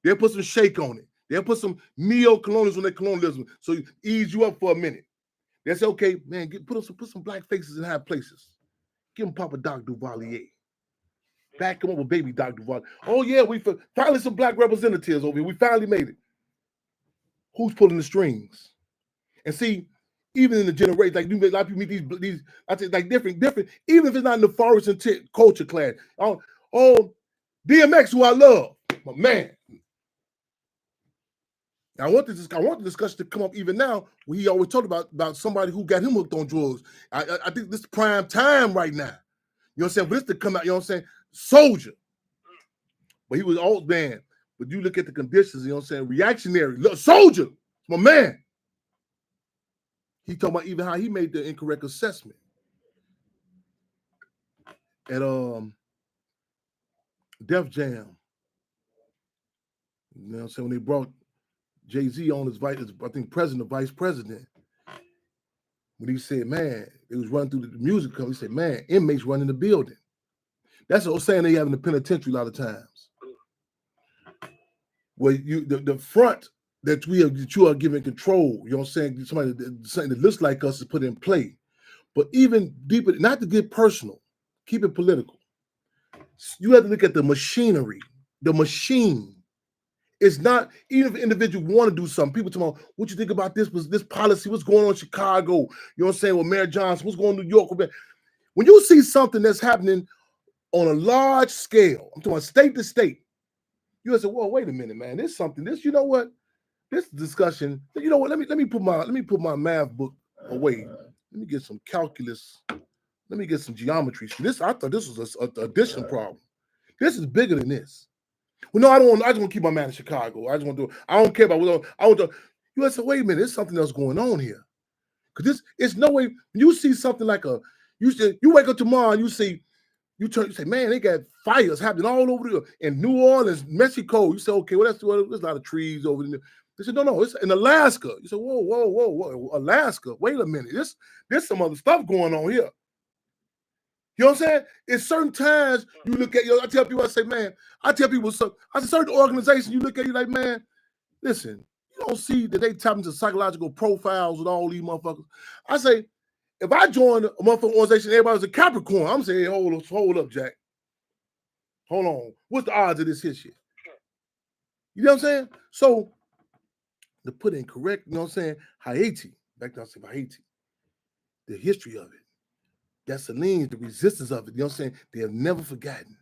They'll put some shake on it. They'll put some neo-colonialism on their colonialism, so you ease you up for a minute. They'll say, okay, man, put some black faces in high places. Give them Papa Doc Duvalier. Back him up with baby Doc Duvalier. Oh, yeah, we finally some black representatives over here. We finally made it. Who's pulling the strings? And see, even in the generation, like a lot of people meet these I think like different, even if it's not in the forest and culture class. Oh, DMX, who I love, my man. I want the discussion to come up even now when he always talked about somebody who got him hooked on drugs. I think this is prime time right now. You know what I'm saying? For this to come out, you know what I'm saying? Soldier. But he was old man. But you look at the conditions, you know what I'm saying? Reactionary. Soldier. My man. He talking about even how he made the incorrect assessment. At Def Jam. You know what I'm saying? When they brought Jay-Z on his vice, I think president or vice president, when he said, man, it was running through the music company, he said, man, inmates running the building. That's what I'm saying they have in the penitentiary a lot of times. Where the front that you are given control, you know what I'm saying? Something that looks like us is put in play. But even deeper, not to get personal, keep it political. You have to look at the machinery, the machine. It's not, even if an individual want to do something, people talk about what you think about this policy, what's going on in Chicago, you know what I'm saying, with Mayor Johnson, what's going on in New York. When you see something that's happening on a large scale, I'm talking about state to state, you say, well, wait a minute, man, there's something, you know what? This discussion, you know what, let me put my math book away. Let me get some calculus. Let me get some geometry. I thought this was an addition problem. This is bigger than this. Well, no, I just want to keep my man in Chicago. I just want to do it. I don't care about what I want to. You say, wait a minute, there's something else going on here. Because it's no way, you see something like you wake up tomorrow and you say, man, they got fires happening all over in New Orleans, Mexico. You say, okay, well, there's a lot of trees over there. They said, no, it's in Alaska. You say, whoa, Alaska. Wait a minute. There's some other stuff going on here. You know what I'm saying? It's certain times you look at, I tell people, I say, man, certain organizations, you look at, you like, man, listen, you don't see that they tap into psychological profiles with all these motherfuckers. I say, if I join a motherfucking organization, everybody's a Capricorn, I'm saying, hold up, Jack. Hold on. What's the odds of this here shit? You know what I'm saying? So, to put it in correct, you know what I'm saying, Haiti, back to Haiti, the history of it, Dessalines, the resistance of it, you know what I'm saying, they have never forgotten.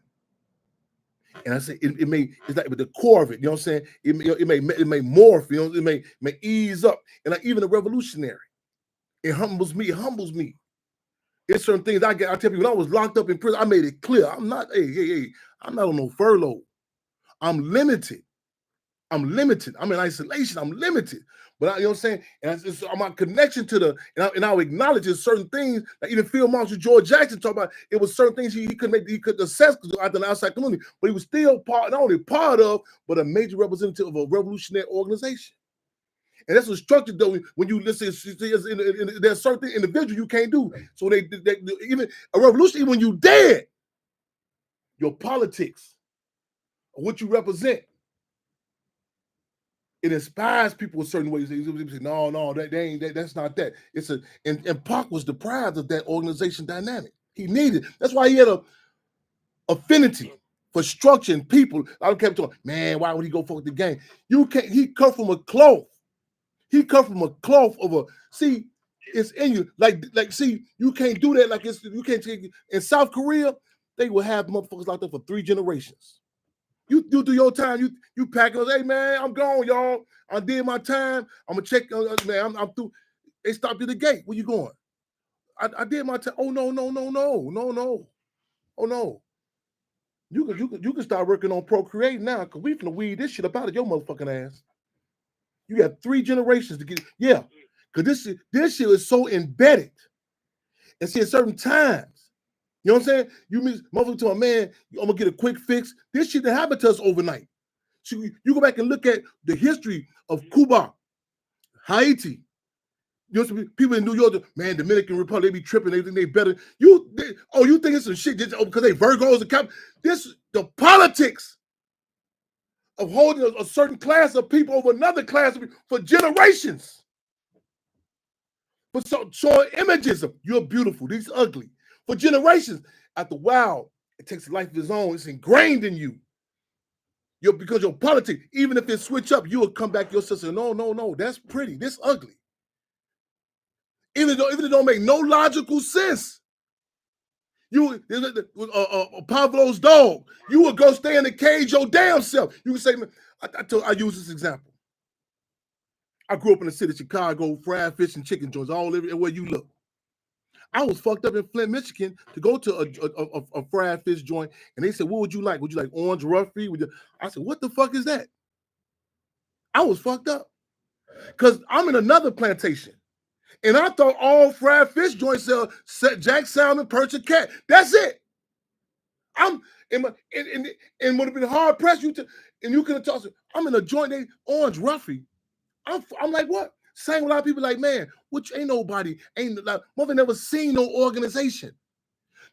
And I say it's like with the core of it, you know what I'm saying, it may morph, you know, it may ease up. And like even a revolutionary, it humbles me. It's certain things I tell people, when I was locked up in prison, I made it clear. I'm not, I'm not on no furlough. I'm limited. I'm in isolation. I'm limited. But you know what I'm saying? And it's my connection to and I'll acknowledge there's certain things that even Field Marshal George Jackson talked about. It was certain things he could assess out the outside community, but he was still not only part of, but a major representative of a revolutionary organization. And that's a structure though. When you listen, there's certain individuals you can't do. So they even a revolution, even when you dead, your politics, or what you represent, it inspires people in certain ways. They say, no, that's not that. And Pac was deprived of that organization dynamic. He needed. That's why he had a affinity for structure and people. I don't care to talk, man, why would he go fuck the game? You can't, he come from a cloth. See, it's in you. Like, see, you can't do that. You can't take in South Korea, they will have motherfuckers like that for 3 generations. You do your time. You pack us. Hey man, I'm gone, y'all. I did my time. I'm gonna check. Man, I'm through. They stopped at the gate. Where you going? I did my time. Oh no. Oh no. You can start working on Procreate now, cause we finna weed this shit up out of your motherfucking ass. You got 3 generations to get. Yeah, cause this shit is so embedded. And see, at certain times. You know what I'm saying? You mean motherfucker to a man, I'm gonna get a quick fix. This shit didn't happen to us overnight. So you go back and look at the history of Cuba, Haiti. You know, people in New York, man, Dominican Republic, they be tripping, they think they better. You think it's some shit just because they Virgos and Cap. The politics of holding a certain class of people over another class of people for generations. But showing images of you're beautiful, these ugly. For generations, after a while, it takes a life of its own. It's ingrained in you. Because your politics, even if it switch up, you will come back to your sister. No, that's pretty. This ugly. Even it don't make no logical sense. Pavlov's dog. You would go stay in the cage your damn self. You would say, I use this example. I grew up in the city of Chicago, fried fish and chicken joints all everywhere you look. I was fucked up in Flint, Michigan to go to a fried fish joint. And they said, what would you like? Would you like orange roughy? I said, what the fuck is that? I was fucked up. Because I'm in another plantation. And I thought all fried fish joints sell jack, salmon, perch, and cat. That's it. And would have been hard pressed and you could have tossed it. I'm in a joint, they orange roughy. I'm like, what? Same with a lot of people like, man, which ain't nobody, ain't like, mother never seen no organization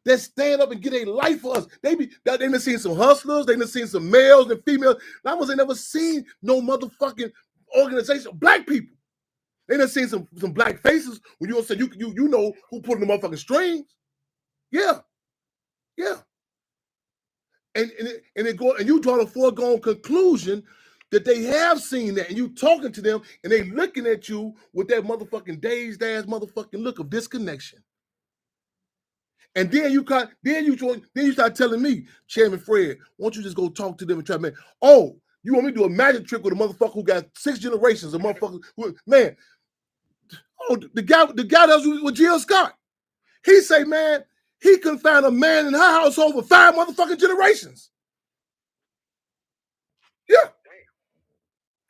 that stand up and get a life for us. They done seen some hustlers, they done seen some males and females. I was never seen no motherfucking organization, black people. They done seen some black faces when you say you know who pulling the motherfucking strings. Yeah. And you draw the foregone conclusion that they have seen that, and you talking to them, and they looking at you with that motherfucking dazed ass motherfucking look of disconnection. And then you start telling me, Chairman Fred, why don't you just go talk to them and try to make, oh, you want me to do a magic trick with a motherfucker who got 6 generations of motherfuckers who, man. Oh, the guy that was with Jill Scott. He say, man, he couldn't find a man in her household for 5 motherfucking generations. Yeah.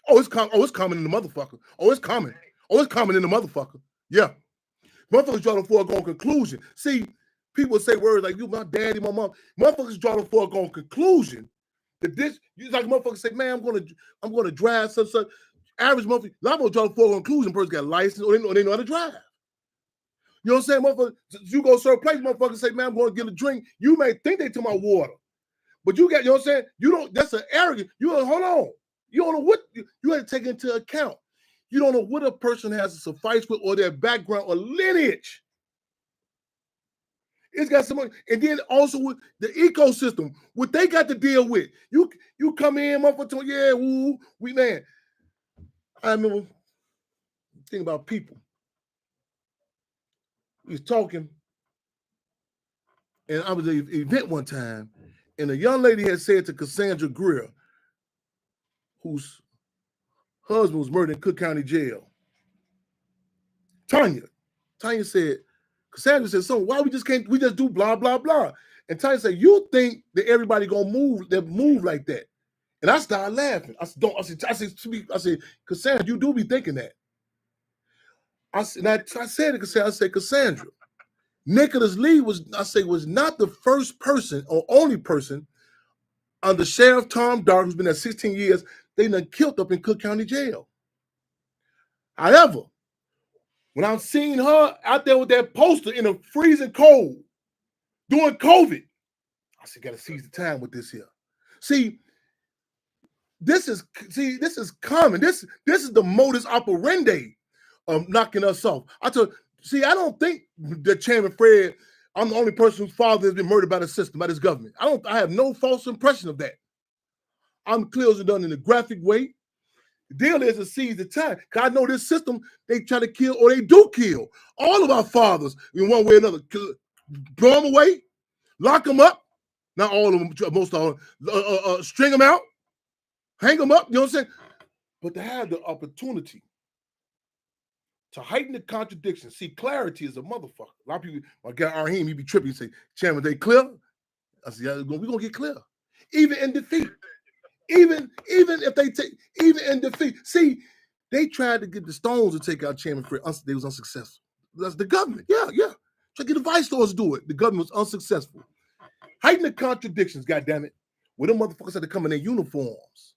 Oh, it's coming in the motherfucker. Oh, it's coming. Oh, it's coming in the motherfucker. Yeah. Motherfuckers draw the foregone conclusion. See, people say words like, you, my daddy, my mom. Motherfuckers draw the foregone conclusion that this, like motherfuckers say, man, I'm gonna drive such. Average motherfucker, I'm gonna draw the foregone conclusion, person got a license or they know how to drive. You know what I'm saying? Motherfucker, you go serve a place, motherfuckers say, man, I'm gonna get a drink. You may think they to my water. But you got, you know what I'm saying? You don't, that's an arrogant. You don't, hold on. You don't know what, you have to take into account. You don't know what a person has to suffice with or their background or lineage. It's got someone, and then also with the ecosystem, what they got to deal with. You come in, motherfucker, yeah, woo, we man. I remember thinking about people. We was talking, and I was at an event one time, and a young lady had said to Cassandra Greer, whose husband was murdered in Cook County Jail. Tanya said, Cassandra said, so why we just do blah, blah, blah. And Tanya said, you think that everybody gonna move like that. And I started laughing. I said, Cassandra, you do be thinking that. I said to Cassandra, Cassandra, Nicholas Lee was not the first person or only person under Sheriff Tom Dart, who's been there 16 years, they done killed up in Cook County Jail. However, when I'm seeing her out there with that poster in the freezing cold during COVID, I said, gotta seize the time with this here. See, this is common. This is the modus operandi of knocking us off. I don't think that Chairman Fred, I'm the only person whose father has been murdered by the system, by this government. I have no false impression of that. I'm clear as done in a graphic way. The deal is to seize the time. Because I know this system, they try to kill or they do kill all of our fathers in one way or another. Blow them away, lock them up. Not all of them, most of them. String them out, hang them up, you know what I'm saying? But to have the opportunity to heighten the contradiction. See, clarity is a motherfucker. A lot of people, my guy Arheem, he be tripping, he say, Chairman, they clear? I said, yeah, we're gonna get clear. Even in defeat. Even in defeat. See, they tried to get the Stones to take out Chairman Fred. They was unsuccessful. That's the government. Yeah. Try to get the vice lords to do it. The government was unsuccessful. Heighten the contradictions, goddammit. Where them motherfuckers had to come in their uniforms.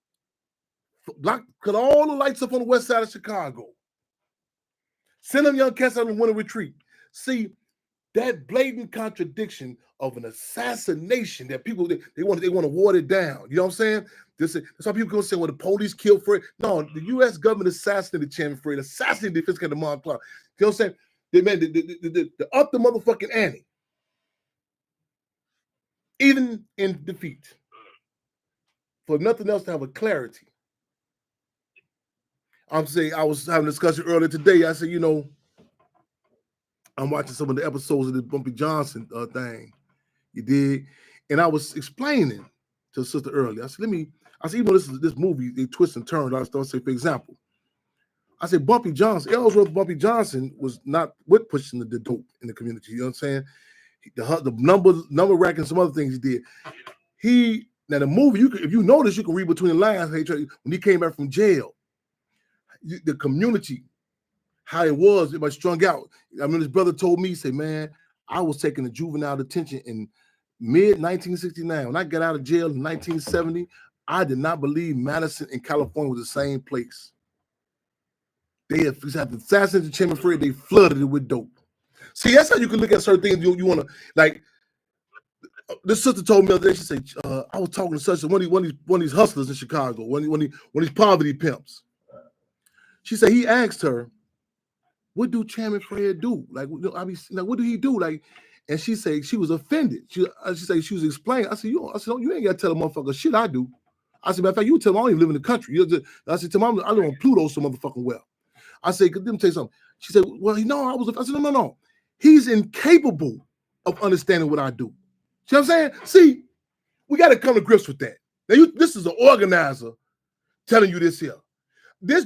Cut all the lights up on the west side of Chicago. Send them young cats out in winter retreat. See, that blatant contradiction of an assassination that people they want to water it down. You know what I'm saying? That's why people gonna say, well, the police killed Fred. No, the U.S. government assassinated Chairman Fred, assassinated the defense commander Mark Clark. You know what I'm saying? They man, the up the motherfucking ante. Even in defeat. For nothing else to have a clarity. I'm saying, I was having a discussion earlier today. I said, you know, I'm watching some of the episodes of the Bumpy Johnson thing. You did. And I was explaining to the sister earlier. I said, even though this movie, they twist and turn, I start say, for example, I said Bumpy Johnson, Ellsworth Bumpy Johnson was not with pushing the dope in the community. You know what I'm saying? The number rack and some other things he did. Now the movie, if you notice, you can read between the lines when he came back from jail. The community, how it was, everybody strung out. I mean, his brother told me, he said, man, I was taking a juvenile detention in mid-1969. When I got out of jail in 1970, I did not believe Madison and California was the same place. They have assassinated Chairman Fred. They flooded it with dope. See, that's how you can look at certain things. You want to like. This sister told me the other day. She said, "I was talking to such one of these hustlers in Chicago, one of these poverty pimps." She said he asked her, "What do Chairman Fred do? Like, what do he do? Like?" And she said she was offended. She said she was explaining. I said, you ain't got to tell a motherfucker shit I do. I said, matter of fact, you tell him I don't even live in the country. I said, tell him I live on Pluto so motherfucking well. I said, let me tell you something. She said, well, I said, no. He's incapable of understanding what I do. See what I'm saying? See, we got to come to grips with that. Now, this is an organizer telling you this here.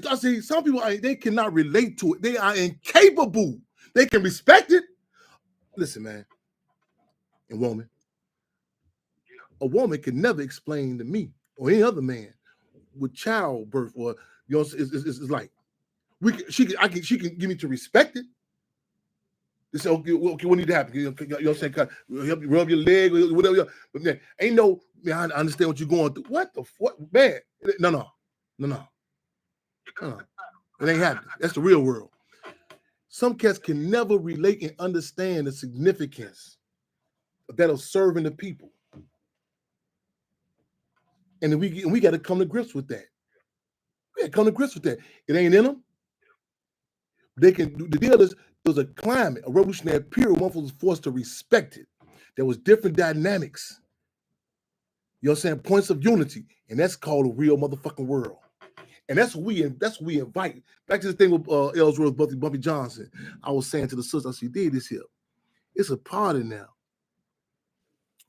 I see some people, they cannot relate to it. They are incapable. They can respect it. Listen, man, a woman can never explain to me or any other man with childbirth or it's like she can give me to respect it. They say, okay, what need to happen? You know what I'm saying? Help you rub your leg or whatever. But man, ain't no, man, I understand what you're going through. What the fuck, man? No. It ain't happening. That's the real world. Some cats can never relate and understand the significance that of serving the people. And then we got to come to grips with that. We got to come to grips with that. It ain't in them. They can do the deal is there was a climate, a revolutionary period, one was forced to respect it. There was different dynamics. You know what I'm saying? Points of unity. And that's called a real motherfucking world. And that's what we invite. Back to the thing with Ellsworth, Bumpy Johnson. I was saying to the sister, I said, did this here. It's a party now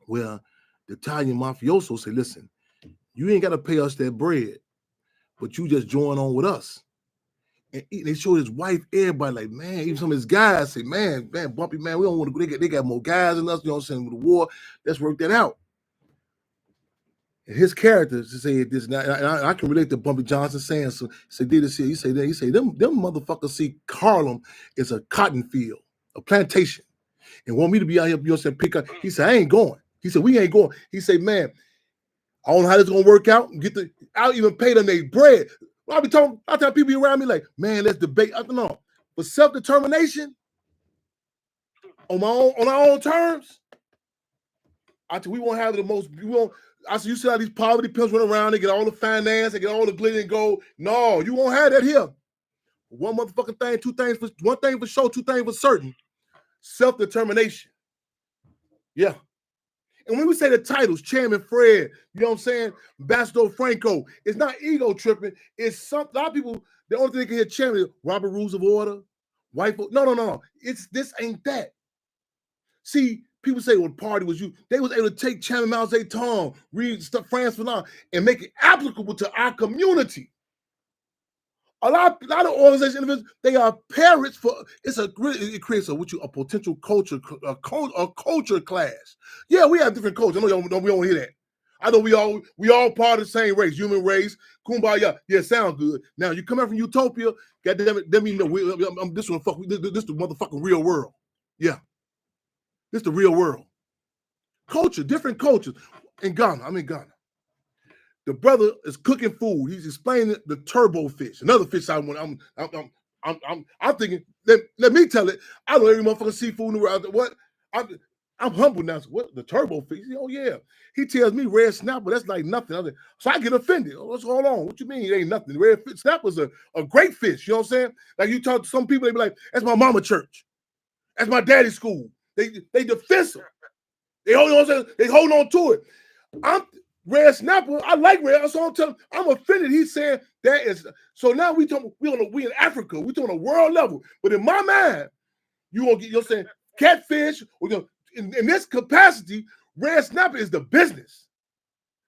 where the Italian mafioso say, listen, you ain't got to pay us that bread, but you just join on with us. And they showed his wife, everybody like, man, even some of his guys say, man, Bumpy, man, we don't want to go. They got more guys than us, you know what I'm saying, with the war. Let's work that out. And his characters to say this, and I can relate to Bumpy Johnson saying so. Say did this here. He say them motherfuckers see Harlem is a cotton field, a plantation, and want me to be out here. You know, saying pick up. He said I ain't going. He said we ain't going. He said man, I don't know how this is gonna work out. I'll even pay them their bread. I tell people around me like, man, let's debate. I don't know, but self-determination on our own terms. I tell we won't have the most. We won't. I said, you see how these poverty pimps run around, they get all the finance, they get all the glitter and gold. No, you won't have that here. One motherfucking thing, one thing for sure, two things for certain. Self-determination. Yeah. And when we say the titles, Chairman Fred, you know what I'm saying? Ambassador Franco, it's not ego tripping. It's a lot of people, the only thing they can hear Chairman is Robert Rules of Order, white folk. No. This ain't that. See, people say, well, the party was you. They was able to take Chairman Mao Zedong, read stuff, Frantz Fanon, and make it applicable to our community. A lot of organizations, they are parents for. It creates a potential culture, a culture clash. Yeah, we have different cultures. I know we don't hear that. I know we all part of the same race, human race. Kumbaya. Yeah, sound good. Now you come out from Utopia. Goddamn it, that mean this one fuck. This the motherfucking real world. Yeah. This is the real world. Culture, different cultures. In Ghana, I'm in Ghana. The brother is cooking food. He's explaining the turbo fish, another fish I'm thinking. Let me tell it. I know every motherfucking seafood in the world. What? I'm humble now. So what? The turbo fish? Oh yeah. He tells me red snapper. That's like nothing. So I get offended. Oh, what's going on? What you mean? It ain't nothing. Red snapper's a great fish. You know what I'm saying? Like you talk to some people, they be like, "That's my mama church. That's my daddy's school." They defensive. They hold on. They hold on to it. I'm red snapper. I like red. So I'm offended. He's saying that is. So now we in Africa. We talking on a world level. But in my mind, you gonna get. You're saying catfish. In this capacity, red snapper is the business.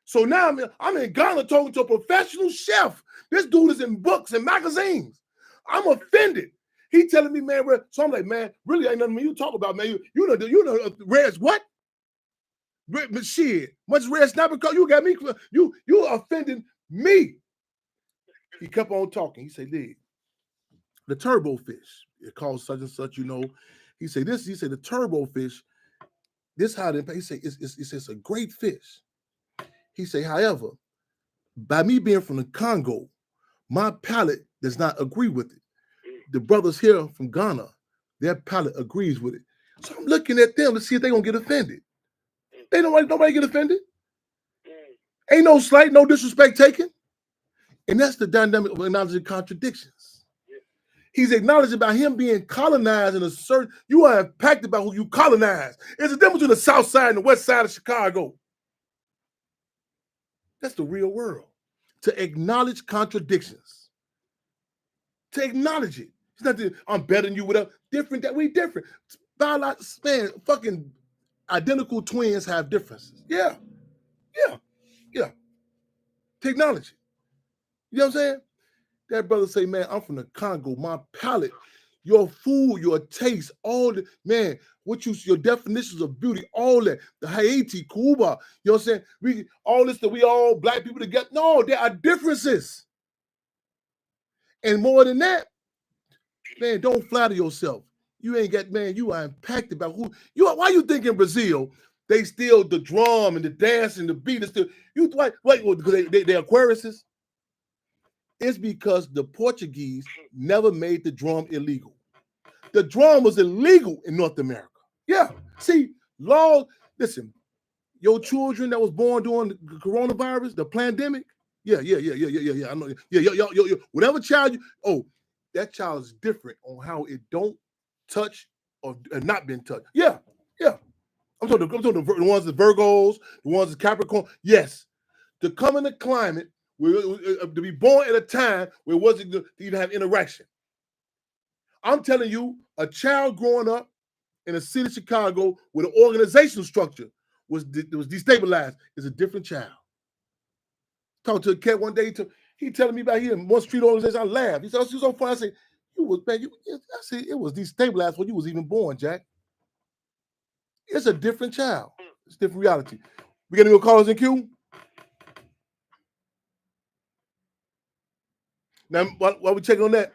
So now I'm in Ghana talking to a professional chef. This dude is in books and magazines. I'm offended. He telling me, man, so I'm like, man, really ain't nothing you talk about, man. You know, red's what? Red, shit, much red snapper, you got me, you offending me. He kept on talking. He said, the turbo fish, it calls such and such, you know. He said the turbo fish, this how they, he said, it's a great fish. He said, however, by me being from the Congo, my palate does not agree with it. the brothers here from Ghana, their palate agrees with it. So I'm looking at them to see if they're going to get offended. They don't like nobody get offended. Ain't no slight, no disrespect taken. And that's the dynamic of acknowledging contradictions. He's acknowledging about him being colonized in a certain, you are impacted by who you colonize. There's a difference between the south side and the west side of Chicago. That's the real world. To acknowledge contradictions. To acknowledge it. It's not that I'm better than you, whatever. Different, that we different. Biological, man, fucking identical twins have differences. Yeah. To acknowledge it. You know what I'm saying? That brother say, man, I'm from the Congo. My palate, your food, your taste, all the, man, your definitions of beauty, all that. The Haiti, Cuba, you know what I'm saying? All this that we all black people together. No, there are differences. And more than that, man, don't flatter yourself. You ain't got, man, you are impacted by who you are. Why you think in Brazil, they still the drum and the dance and the beat is still, because they're Aquariuses? It's because the Portuguese never made the drum illegal. The drum was illegal in North America. Yeah. See, law, listen, your children that was born during the coronavirus, the pandemic, yeah. I know. Yeah. Whatever child that child is different on how it don't touch or not been touched. Yeah. I'm talking the ones that Virgos, the ones that Capricorn. Yes. To come in the climate, to be born at a time where it wasn't good to even have interaction. I'm telling you, a child growing up in a city of Chicago where the organizational structure was destabilized is a different child. Talked to a cat one day, he telling me about here in one street organization. I laughed. He said, "It's so funny." I said, I said, it was destabilized when you was even born, Jack. It's a different child. It's a different reality. We got any more callers in queue? Now, while we checking on that,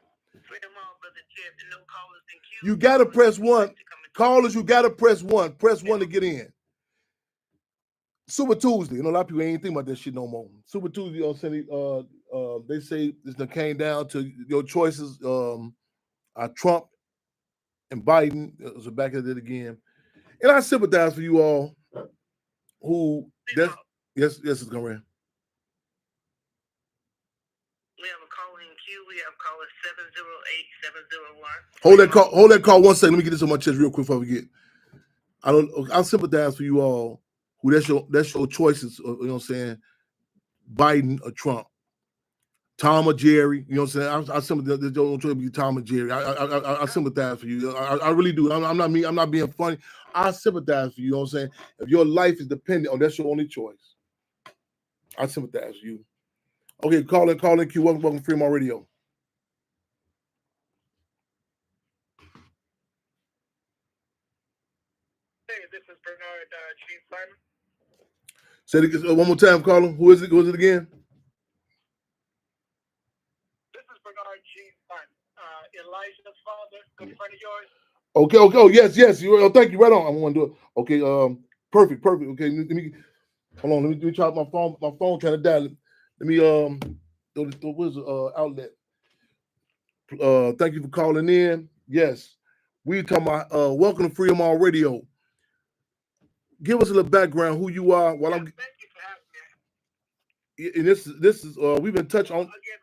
you got to press 1. Callers, you got to press 1. Press 1 to get in. Super Tuesday. You know, a lot of people ain't thinking about that shit no more. Super Tuesday, they say this came down to your choices. Trump and Biden. So back at it again. And I sympathize for you all who, yes, it's going in. We have a call in queue. We have caller 708-701. Hold that call 1 second. Let me get this on my chest real quick before I forget. I sympathize for you all who that's your choices. You know what I'm saying? Biden or Trump, Tom or Jerry. You know what I'm saying? I sympathize. Don't try to be Tom or Jerry. I sympathize for you. I really do. I'm not being funny. I sympathize for you. You know what I'm saying? If your life is dependent on that's your only choice, I sympathize with you. Okay, call in Q. Welcome to Fremont Radio. Hey, this is Bernard G. Simon. Say it one more time, caller. Who is it? Who is it again? This is Bernard G. Simon. Elijah's father, good friend of yours. Okay. Oh, yes. Thank you. Right on. I want to do it. Okay. Perfect. Okay. Let me hold on. Let me try my phone. My phone trying to dial it. Let me where's the outlet? Thank you for calling in. Yes, we talking about welcome to Freedom All Radio. Give us a little background who you are. While I'm. Thank you for having me. And this is we've been touched on. Again,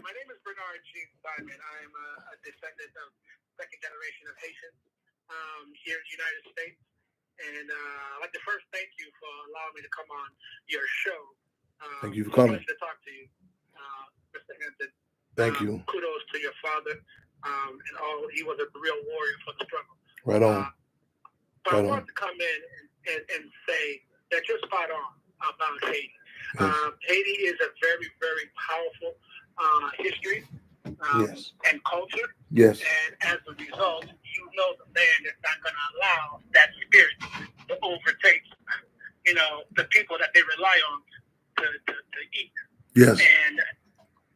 my name is Bernard G. Simon. I am a descendant of second generation of Haitians here in the United States. And I'd like to first thank you for allowing me to come on your show. Thank you for coming. It's a pleasure to talk to you, Mr. Hampton. Thank you. Kudos to your father and all. He was a real warrior for the struggle. Right on. But I want to come in and say that you're spot on about Haiti. Yes. Haiti is a very, very powerful history and culture. Yes. And as a result, you know the land is not going to allow that spirit to overtake, the people that they rely on to eat. Yes. And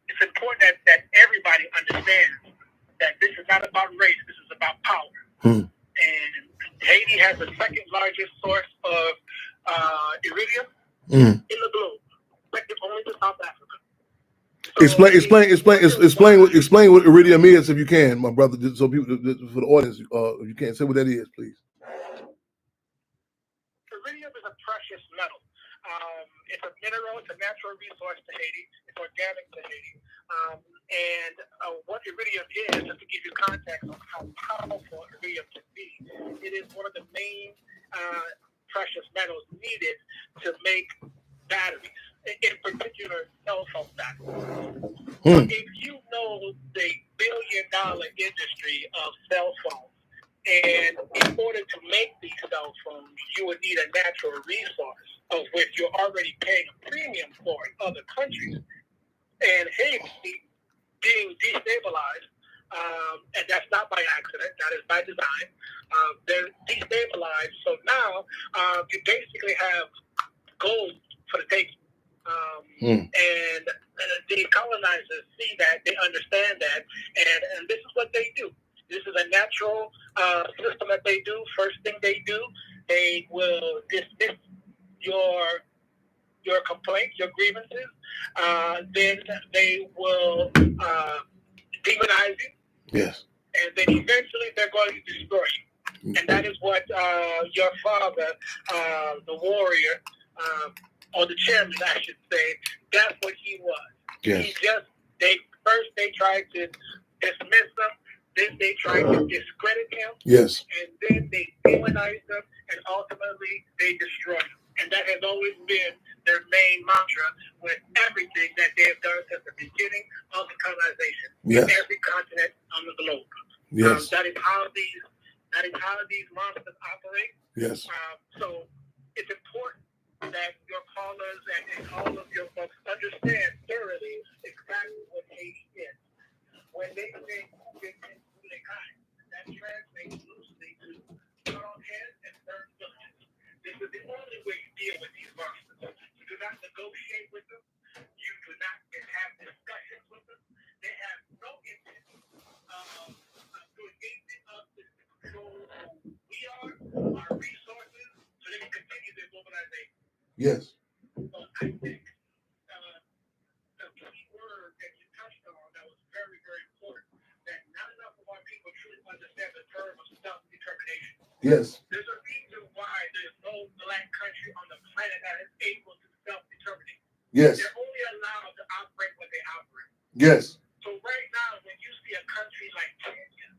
it's important that everybody understands that this is not about race. This is about power. And Haiti has the second largest source of iridium in the globe, second only to South Africa. So explain what iridium is, if you can, my brother, just so people, for the audience, if you can, say what that is, please. Iridium is a precious metal. It's a mineral. It's a natural resource to Haiti. It's organic to Haiti. And what iridium is, just to give you context on how powerful iridium can be, it is one of the main precious metals needed to make batteries, in particular cell phone batteries. If you know the billion-dollar industry of cell phones, and in order to make these cell phones, you would need a natural resource of which you're already paying a premium for in other countries. And Haiti being destabilized, and that's not by accident, that is by design, they're destabilized. So now you basically have gold for the taking. And the colonizers see that, they understand that, and this is what they do. This is a natural system that they do. First thing they do, they will dismiss your complaints, your grievances. Then they will demonize you. Yes. And then eventually they're going to destroy you. And that is what your father, the warrior, or the chairman, I should say, that's what he was. Yes. They tried to dismiss him, then they tried to discredit him, yes, and then they demonized him, and ultimately they destroyed him. And that has always been their main mantra with everything that they have done since the beginning of the colonization. Yes. In every continent on the globe. Yes. That is how these monsters operate. Yes. So it's important that your callers and all of your folks understand thoroughly exactly what Haiti is. When they say that translates loosely to cut off heads and burn villages. This is the only way you deal with these monsters. You do not negotiate with them. You do not have discussions with them. They have no intent of doing anything else to control who we are, our resources, so they can continue their globalization. Yes. So I think the key word that you touched on that was very, very important, that not enough of our people truly understand the term of self-determination. Yes. There's a reason why there's no black country on the planet that is able to self-determine. Yes. They're only allowed to operate when they operate. Yes. So right now, when you see a country like Kenya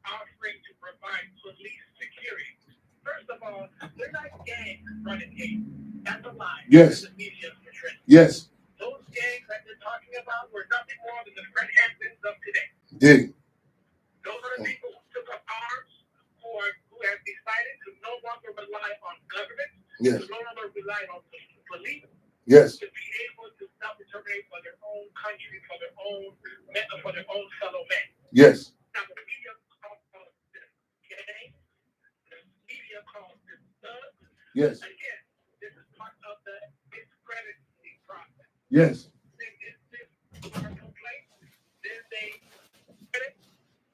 offering to provide police security, first of all, they're not gangs running Haiti. That's a lie. Yes. The media is portraying. Yes. Those gangs that they're talking about were nothing more than the Fred Hamptons of today. Dig. Those are the people who took up arms, who have decided to no longer rely on government, yes, to no longer rely on police, yes, to be able to self-determine for their own country, for their own fellow men. Yes. Now the media calls this gang, the media calls this thug. Yes. Again, this is part of the discrediting process. Yes. Then our complaint,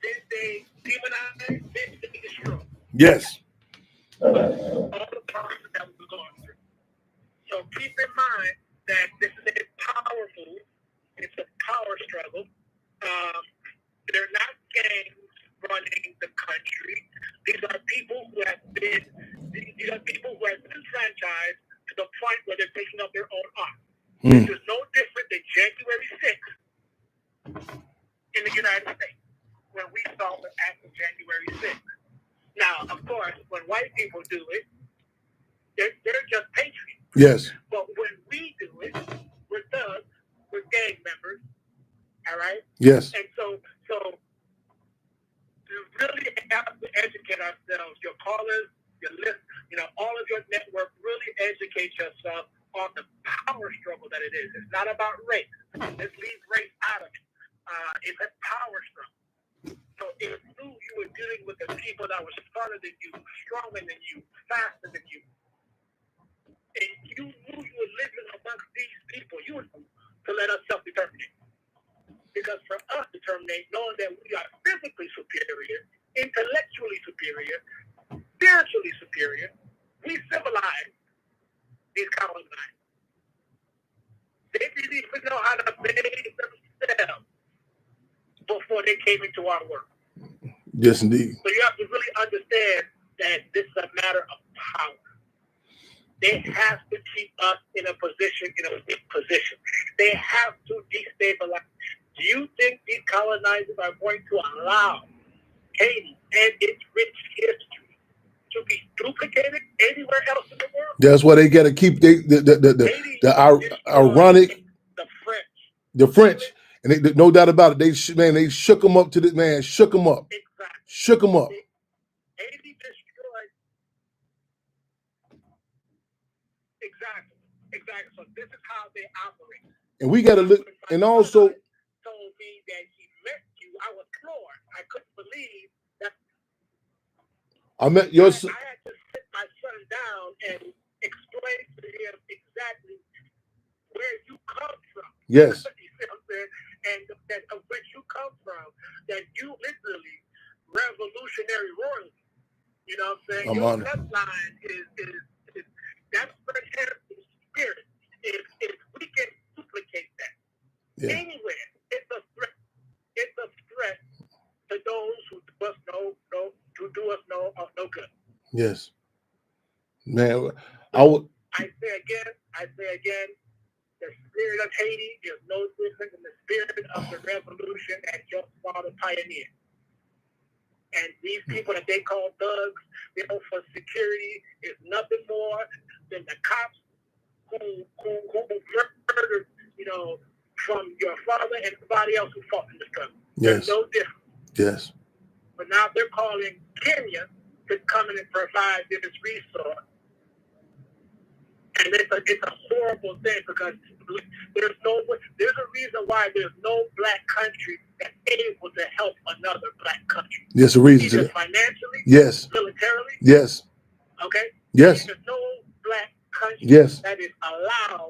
then they demonize, then they destroy. Yes. All the process that we're going through. So keep in mind that this is a power move. It's a power struggle. They're not gangs running the country. These are people who have been disenfranchised to the point where they're taking up their own arms. This is no different than January 6th in the United States, when we saw the act of January 6th. Now, of course, when white people do it, they're just patriots. Yes. But when we do it, we're thugs, we're gang members, all right? Yes. And so to really have to educate ourselves, your callers, your list, all of your network, really educate yourself on the power struggle that it is. It's not about race. Let's leave race out of it. It's a power struggle. So if you were dealing with the people that were smarter than you, stronger than you, faster than you, and you knew you were living amongst these people, you would to let us self-determine. Because for us to terminate, knowing that we are physically superior, intellectually superior, spiritually superior, we civilize these colonizers. They didn't even know how to bathe themselves. before they came into our world. Yes, indeed. So you have to really understand that this is a matter of power. They have to keep us in a position, in a weak position. They have to destabilize. Do you think these colonizers are going to allow Haiti and its rich history to be duplicated anywhere else in the world? That's why they got to keep Haiti ironic, the French. the French, and they, no doubt about it. They shook them up to the man, shook them up, Exactly. shook them up. Haiti destroyed. Exactly. So this is how they operate. And we got to look, and also told me that he met you. I was floored. I couldn't believe that. I met your son. I had to sit my son down and explain to him exactly where you come from. Yes. You see what I'm saying? And that of where you come from, that you literally revolutionary royalty. You know what I'm saying? I'm Your honored. bloodline is that's the inherited spirit. If we can duplicate that anywhere, it's a threat. It's a threat to those who do us no good. Yes, man. So I say again, the spirit of Haiti is no different than the spirit of the revolution that your father pioneered. And these people that they call thugs, you know, for security is nothing more than the cops who murdered, you know, from your father and everybody else who fought in the struggle. Yes. There's no difference. Yes. But now they're calling Kenya to come in and provide this resource. And it's a horrible thing because there's a reason why there's no black country that's able to help another black country. There's a reason to Either that. financially, Yes. militarily. Yes. Okay? Yes. There's no black country that is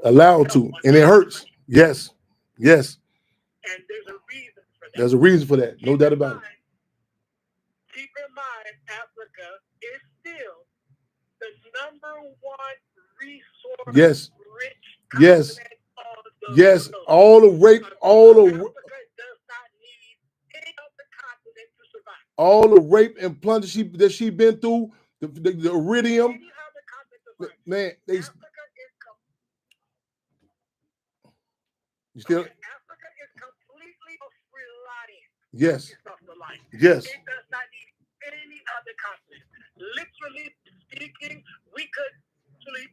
allowed to. And it hurts. Country. Yes. Yes. And there's a reason for that. There's a reason for that. No doubt about it. Keep in mind, Africa is still the #1 resource rich Yes. on the Yes. world. All the rape, all the Africa does not need any other continent to survive. all the rape and plunder that she been through, the iridium. Any other continent survives. Man, they Africa is completely reliant. Yes. Self-reliant. Yes. It does not need any other continent. Literally speaking, we could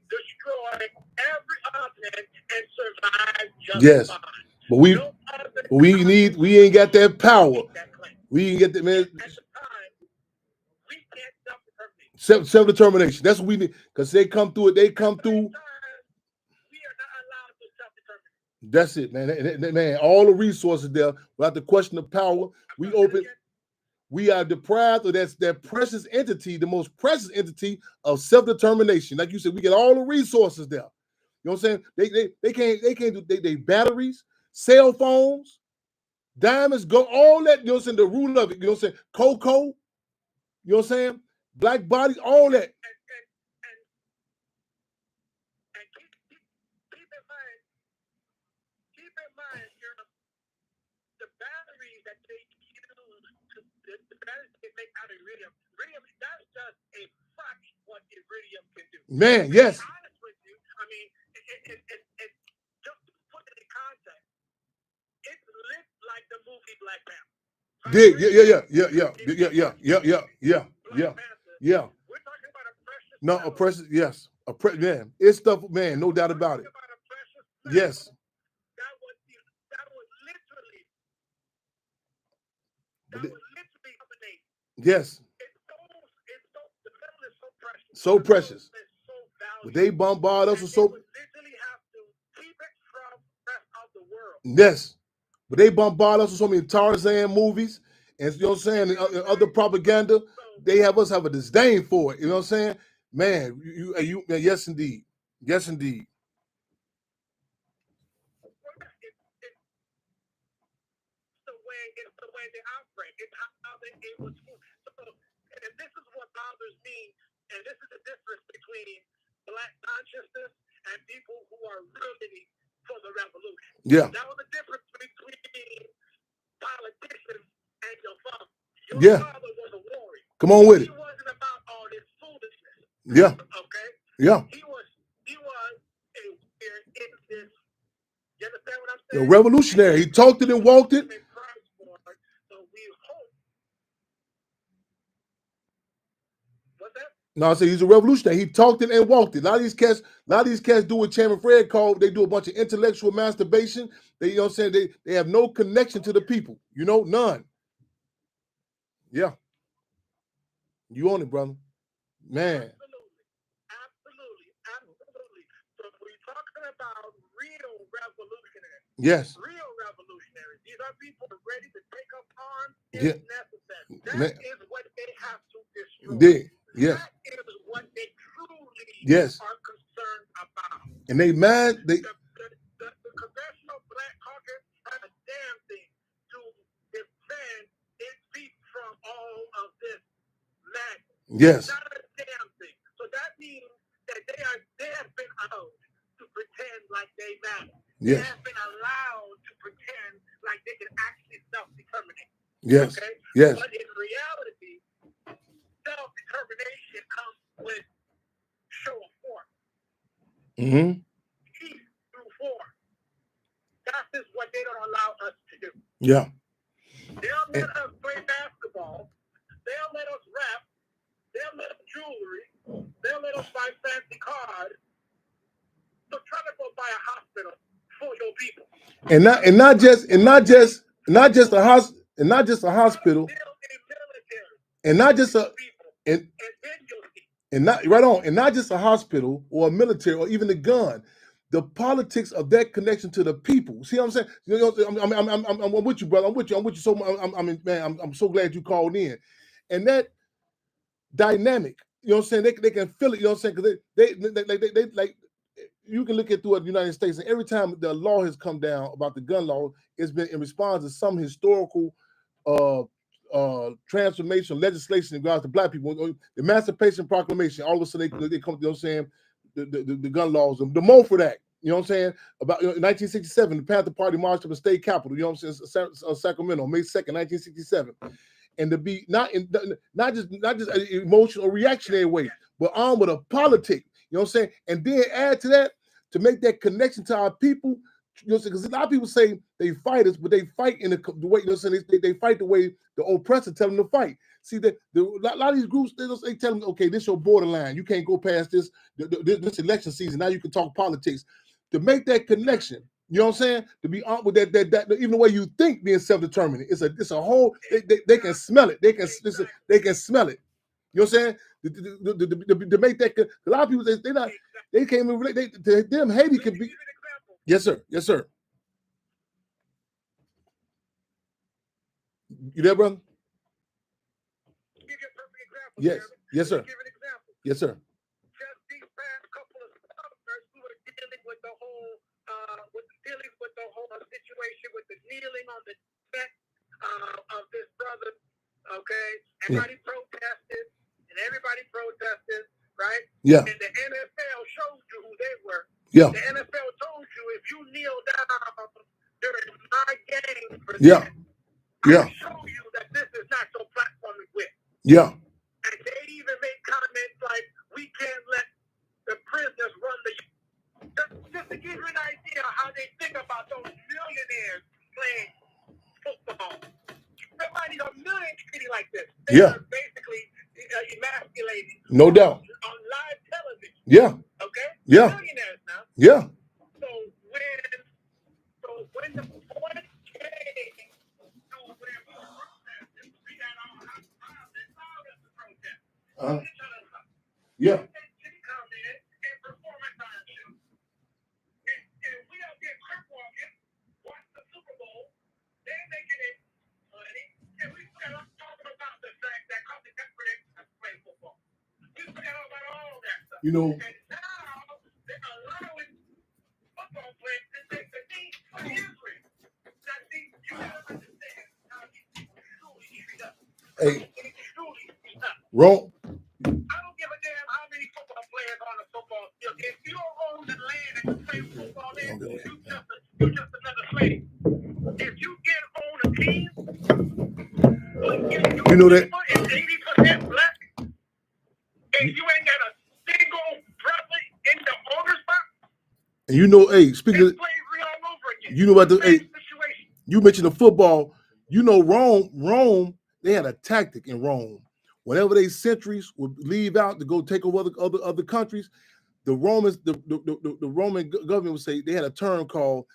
destroy every continent and survive just fine. But we ain't got that power. We ain't get that, man. At the time, we can't self-determination. Self-determination. That's what we need. Because they come through it. They come through. We are not allowed to self-determinate. That's it, man. Man, all the resources there. Without the question of power, we are deprived of that precious entity, the most precious entity of self-determination. Like you said, we get all the resources there. You know what I'm saying? They can't do they batteries, cell phones, diamonds, gold, all that, you know what I'm saying? The root of it, you know what I'm saying? Cocoa, you know what I'm saying? Black bodies, all that. And keep in mind, the batteries that they use, the batteries they make out of iridium, that's just a fraction of what iridium can do. Man, yes. To be honest with you, I mean, it just to put it in context, it lit like the movie Black Panther. Yeah. We're talking about a precious. No, a precious, yes. Man, it's stuff, man, no doubt about it. Yes. That was literally amazing. Yes. The metal is so precious. So precious. It's so valuable. But they bombard us with so. so. They would literally have to keep it from the rest of the world. Yes. But they bombard us with so many Tarzan movies and, you know what I'm saying, and other propaganda. They have us have a disdain for it. You know what I'm saying? Man, you yes, indeed. Yes, indeed. It's the way they operate. It's how they able to. So, and this is what bothers me, and this is the difference between black consciousness and people who are really for the revolution. Yeah. That was the difference between politicians Yeah. father was a warrior. Come on with He it. wasn't about all this foolishness. Yeah. Okay? Yeah. He was a in this. You understand what I'm The saying? revolutionary. He talked it and walked it. So we hope. What's that? No, I say he's a revolutionary. He talked it and walked it. A lot of these cats do what Chairman Fred called, they do a bunch of intellectual masturbation. They, you know what I'm saying? They have no connection to the people. You know, none. Yeah. You own it, brother. Man. Absolutely. So we're talking about real revolutionaries. Yes. Real revolutionaries. These are people ready to take up arms Yeah. if necessary. Man. That is what they have to destroy. Yes. That is what they truly Yes. are concerned about. And they mad. The Congressional Black Caucus has a damn thing to defend its people from all of this madness. Yes. Not a damn thing. So that means that they have been allowed to pretend like they matter. Yes. They have been allowed to pretend like they can actually self-determinate. Yes. Okay? Yes. But in reality, self-determination comes with show of force. Mm-hmm. Peace through force. That is what they don't allow us to do. Yeah. They'll let us play basketball. They'll let us rap. They'll let us jewelry. They'll let us buy fancy cars. So try to go buy a hospital for your people. And not just a hospital. And not just a hospital. And not just a and not right on. And not just a hospital or a military or even a gun. The politics of that connection to the people. See what I'm saying? You know, I'm with you, brother. I'm with you. So I'm so glad you called in. And that dynamic, you know what I'm saying? They can feel it, you know what I'm saying? Because they like, you can look at throughout the United States, and every time the law has come down about the gun law, it's been in response to some historical transformation legislation in regards to black people. The Emancipation Proclamation, all of a sudden they come, you know what I'm saying, the gun laws, the Mulford Act, you know what I'm saying, about 1967, the Panther Party marched to the state capitol, you know what I'm saying, Sacramento, May 2nd, 1967. And to be not just an emotional or reactionary way, but armed with a politic, you know what I'm saying? And then add to that, to make that connection to our people, you know, because a lot of people say they fight us, but they fight in the way, you know what I'm saying? They fight the way the oppressor tell them to fight. See, a lot of these groups, they tell them, okay, this is your borderline. You can't go past this election season. Now you can talk politics. To make that connection, you know what I'm saying? To be armed with that even the way you think being self-determined. It's a whole, they can smell it. They can smell it. You know what I'm saying? To make that, a lot of people, they can't even relate. To them, Haiti can be. Yes, sir. Yes, sir. You there, brother? Give you a perfect example. Yes. Yes, sir. Give an example. Yes, sir. Just these past couple of summers, we were dealing with the whole, situation with the kneeling on the neck of this brother. Okay, everybody protested, right? Yeah. And the NFL showed you who they were. Yeah. The NFL told you if you kneel down during my game, yeah. Yeah. I show you that this is not your platform to win. Yeah. And they even made comments like, we can't let the prisoners run the... Just to give you an idea how they think about those millionaires playing football. Somebody, a million treating like this. They are basically emasculating. No doubt. On live television. Yeah. Okay? Yeah. Millionaires now. Yeah. So when the point came to where we protested, we got all hot fires and all of the protest. Yeah. She come in and perform a time show. And we don't get crip walking, watch the Super Bowl, they're making it money, and we forgot talking about the fact that Colin Kaepernick play football. We forgot about all that stuff. You know. And now they're allowing football players to take the knee for Israel. Now, see, you gotta understand how these people truly treat us. Hey. They truly treat us. Wrong. I don't give a damn how many football players on the football field. If you don't own the land and you play football in, you're just another slave. If you get on a team, know that? Is 80% black, and you ain't got a single brother in the owner's box. And you know, hey, speaking of, It's slavery all over again. you know about the, hey, Same situation. you mentioned the football. You know, Rome, they had a tactic in Rome. Whenever they sentries would leave out to go take over other countries, the Romans, the Roman government would say they had a term called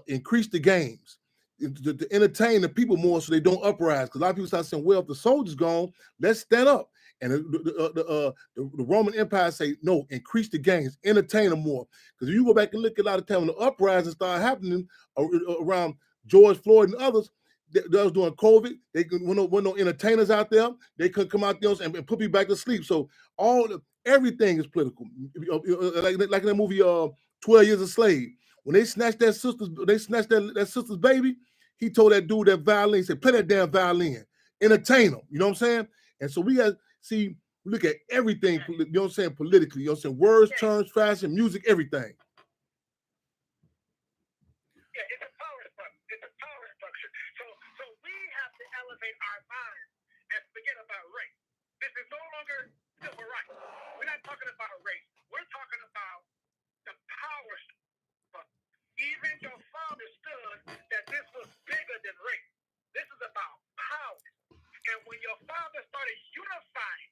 increase the games to entertain the people more so they don't uprise. Because a lot of people start saying, well, if the soldiers gone, let's stand up. And the Roman Empire say, no, increase the games, entertain them more. Because if you go back and look at a lot of time when the uprising started happening around George Floyd and others, that was during COVID, they when no entertainers out there, they could come out there and put me back to sleep. So everything is political. Like in that movie 12 Years a Slave. When they snatched that sister's baby, he told that dude that violin, he said, play that damn violin, entertain them. You know what I'm saying? And so we got see, look at everything, you know what I'm saying, politically, you know what I'm saying, words, terms, fashion, music, everything. Yeah, it's a power structure. It's a power structure. So we have to elevate our minds and forget about race. This is no longer civil rights. We're not talking about race. We're talking about the power structure. Even your father stood that this was bigger than race. This is about power. And when your father started unifying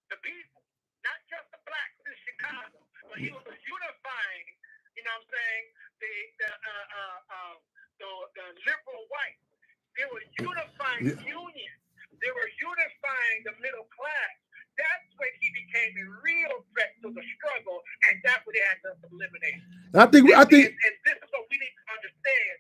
the people, not just the blacks in Chicago, but he was unifying, you know what I'm saying, the liberal whites. They were unifying unions. They were unifying the middle class. That's when he became a real threat to the struggle, and that's what they had to eliminate. And I think, and this is what we need to understand.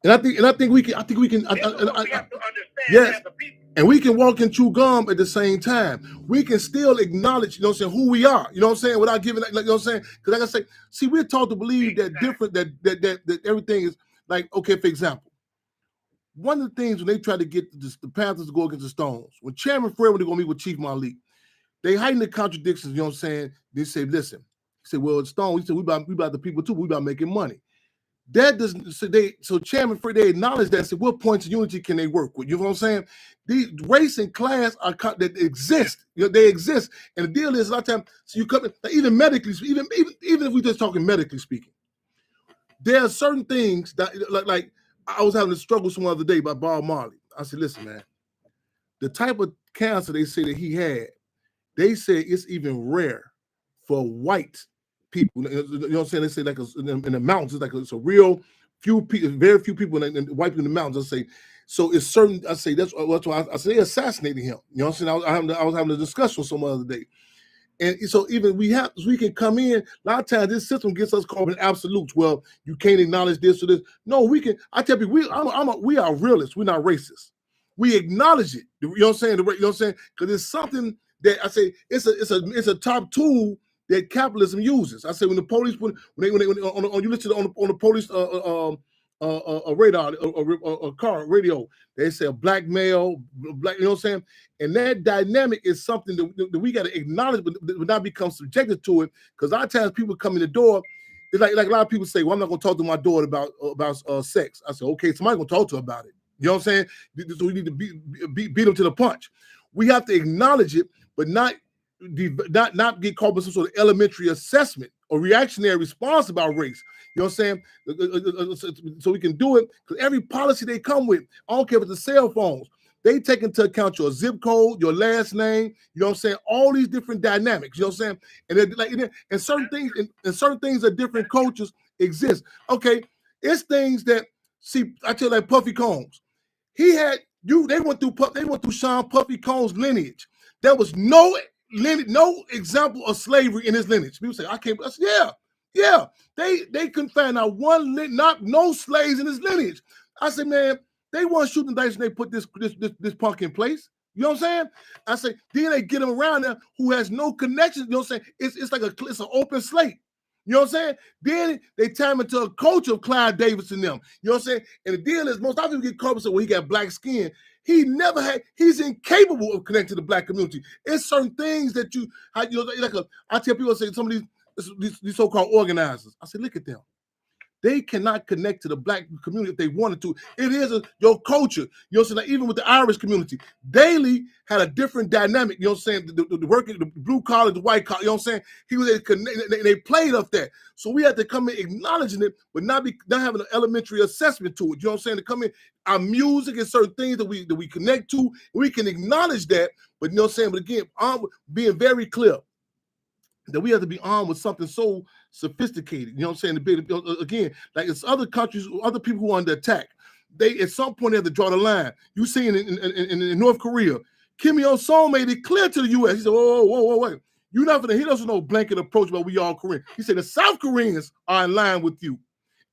And I think we can. We have to understand yes. as a people. And we can walk and chew gum at the same time. We can still acknowledge, you know what I'm saying, who we are. You know what I'm saying, without giving, like, you know what I'm saying. Because like I say, see, we're taught to believe that different, that everything is like, okay. For example, one of the things when they try to get the Panthers to go against the Stones, when Chairman Fred, when they go meet with Chief Malik, they hiding the contradictions. You know what I'm saying? They say, listen. He said, well, Stone. He said, we about the people too. We about making money. That doesn't so Chairman Fred, they acknowledge that. Said, what points of unity can they work with? You know what I'm saying? These race and class are that exist. You know, they exist, and the deal is a lot of times. So you come even medically, even if we just talking medically speaking, there are certain things that like I was having a struggle some other day by Bob Marley. I said, listen, man, the type of cancer they say that he had, they say it's even rare for white people. You know what I'm saying? They say like in the mountains, it's a real few people, very few people in white people in the mountains. I say, so it's certain. I say that's why I say they assassinated him. You know what I'm saying? I was having a discussion some other day, and so even we can come in. A lot of times this system gets us called in absolutes. Well, you can't acknowledge this or this. No, we can. I tell people we are realists. We're not racist. We acknowledge it. You know what I'm saying? You know what I'm saying? Because it's something that I say it's a top tool that capitalism uses. I say when the police when you listen on the police radar a car radio, they say black male, black. You know what I'm saying? And that dynamic is something that we got to acknowledge, but not become subjected to it. Because a lot of times people come in the door. It's like a lot of people say, "Well, I'm not going to talk to my daughter about sex." I say, "Okay, somebody's going to talk to her about it." You know what I'm saying? So we need to beat them to the punch. We have to acknowledge it, but not get caught with some sort of elementary assessment or reactionary response about race. You know what I'm saying? So we can do it, because every policy they come with, I don't care if it's the cell phones, they take into account your zip code, your last name, you know what I'm saying? All these different dynamics, you know what I'm saying? And certain things that different cultures exist. Okay, it's things that, see, I tell you, like Puffy Combs. They went through Sean Puffy Combs' lineage. There was no example of slavery in his lineage. People say, I can't. I said, yeah. They couldn't find out no slaves in his lineage. I said, man, they weren't shooting dice and they put this punk in place. You know what I'm saying? I say, then they get him around there who has no connection. You know what I'm saying? It's like it's an open slate. You know what I'm saying? Then they tie him into a culture of Clive Davis and them. You know what I'm saying? And the deal is, most people get caught and say, well, he got black skin. He's incapable of connecting to the black community. It's certain things that I tell people, I say, some of these so-called organizers, I say, look at them. They cannot connect to the black community if they wanted to. It is your culture. You know what I'm saying? Like, even with the Irish community, Daly had a different dynamic. You know what I'm saying? The working, the blue collar, the white collar. You know what I'm saying? He was able to connect, they played up that. So we had to come in acknowledging it, but not having an elementary assessment to it. You know what I'm saying? To come in, our music and certain things that we connect to, we can acknowledge that. But you know what I'm saying? But again, being very clear that we have to be armed with something so sophisticated. You know what I'm saying? Again, like it's other countries, other people who are under attack. They at some point have to draw the line. You see in North Korea, Kim Il-sung made it clear to the U.S. He said, whoa, wait. You're not gonna, he doesn't know blanket approach about we all Korean. He said the South Koreans are in line with you.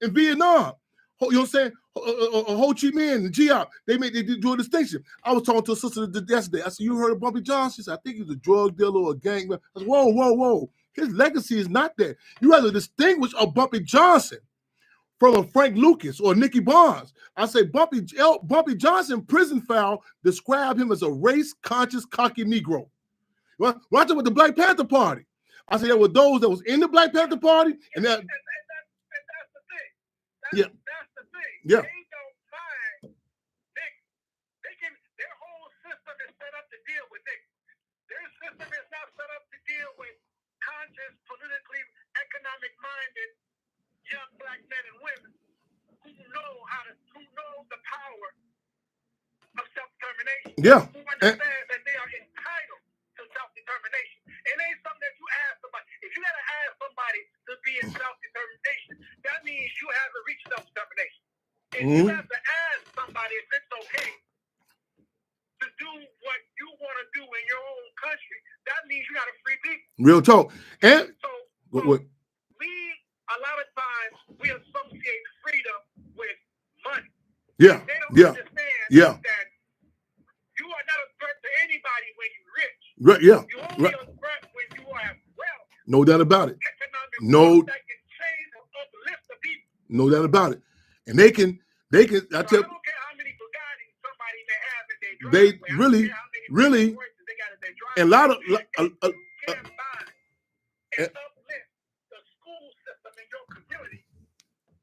In Vietnam, you know what I'm saying? Ho Chi Minh and G.I. they do a distinction. I was talking to a sister yesterday. I said, you heard of Bumpy Johnson? She said, I think he was a drug dealer or a gang. I said, whoa. His legacy is not that. You have to distinguish a Bumpy Johnson from a Frank Lucas or Nicky Barnes. I say Bumpy Johnson prison file described him as a race-conscious, cocky Negro. Well, watch it with the Black Panther Party. I say there were those that was in the Black Panther Party, and that. And that's the thing. Yeah. That's the thing. Yeah. They don't mind niggas. Their whole system is set up to deal with niggas. Their system is not set up to deal with conscious, politically, economic-minded young black men and women who know the power of self-determination. Yeah. Who understand that they are entitled to self-determination. It ain't something that you ask somebody. If you gotta ask somebody to be in self-determination, that means you haven't reached self-determination. If you have to ask somebody if it's okay to do what you want to do in your own country, that means you got to free people. Real talk. And So what? we, a lot of times, we associate freedom with money. Yeah. They don't Yeah. understand Yeah. that you are not a threat to anybody when you're rich. Right. Yeah. You only a threat when you have wealth. No doubt about it. Economic No. wealth that can change or uplift the people. No doubt about it. And they can. I So tell. I don't care how many Bugattis somebody may have in their driveway. They I don't really- care how many really- Rolls-Royces they got in their driveway. And a lot of. If you can buy and uplift the school system in your community,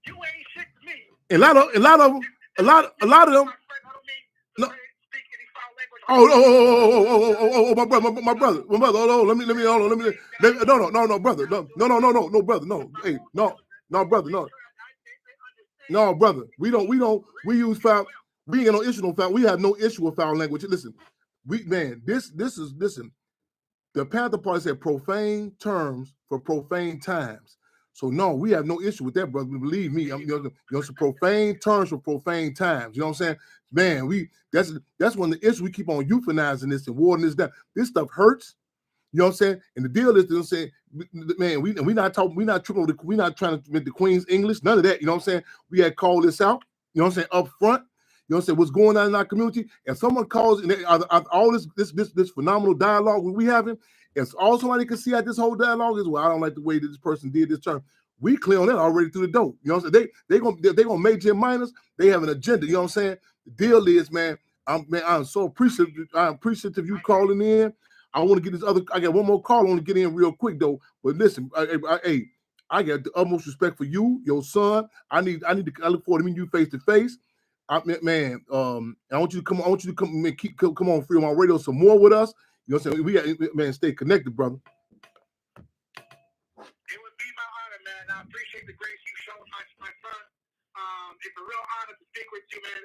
you ain't shit to me. A lot of them. A lot of them. My friend, I don't mean to No. speak any foul language. Oh, my brother. Hold on. Let me, no, brother. No, brother. No. Hey, no, brother. No, brother. We use foul. We ain't got no issue with foul. We have no issue with foul language. Listen, listen. The Panther Party said profane terms for profane times. So no, we have no issue with that, brother. Believe me, some profane terms for profane times. You know what I'm saying? Man, that's one of the issues. We keep on euthanizing this and watering this down. This stuff hurts. You know what I'm saying? And the deal is, man, we're not trying to make the Queen's English, none of that. You know what I'm saying? We had called this out. You know what I'm saying? Up front. You know what I'm saying? What's going on in our community? And someone calls, and all this phenomenal dialogue we having, and all somebody can see out this whole dialogue is, well, I don't like the way that this person did this term. We clear on that already through the door. You know what I'm saying? They're gonna major in minors. They have an agenda. You know what I'm saying? The deal is, man, I'm so appreciative. I'm appreciative you calling in. I want to get I got one more call. I want to get in real quick though. But listen, I got the utmost respect for you, your son. I look forward to meeting you face to face. I want you to come. I want you to come on Freedom on Radio some more with us. You know what I'm saying? We got, stay connected, brother. It would be my honor, man. I appreciate the grace you showed my son. It's a real honor to speak with you, man. And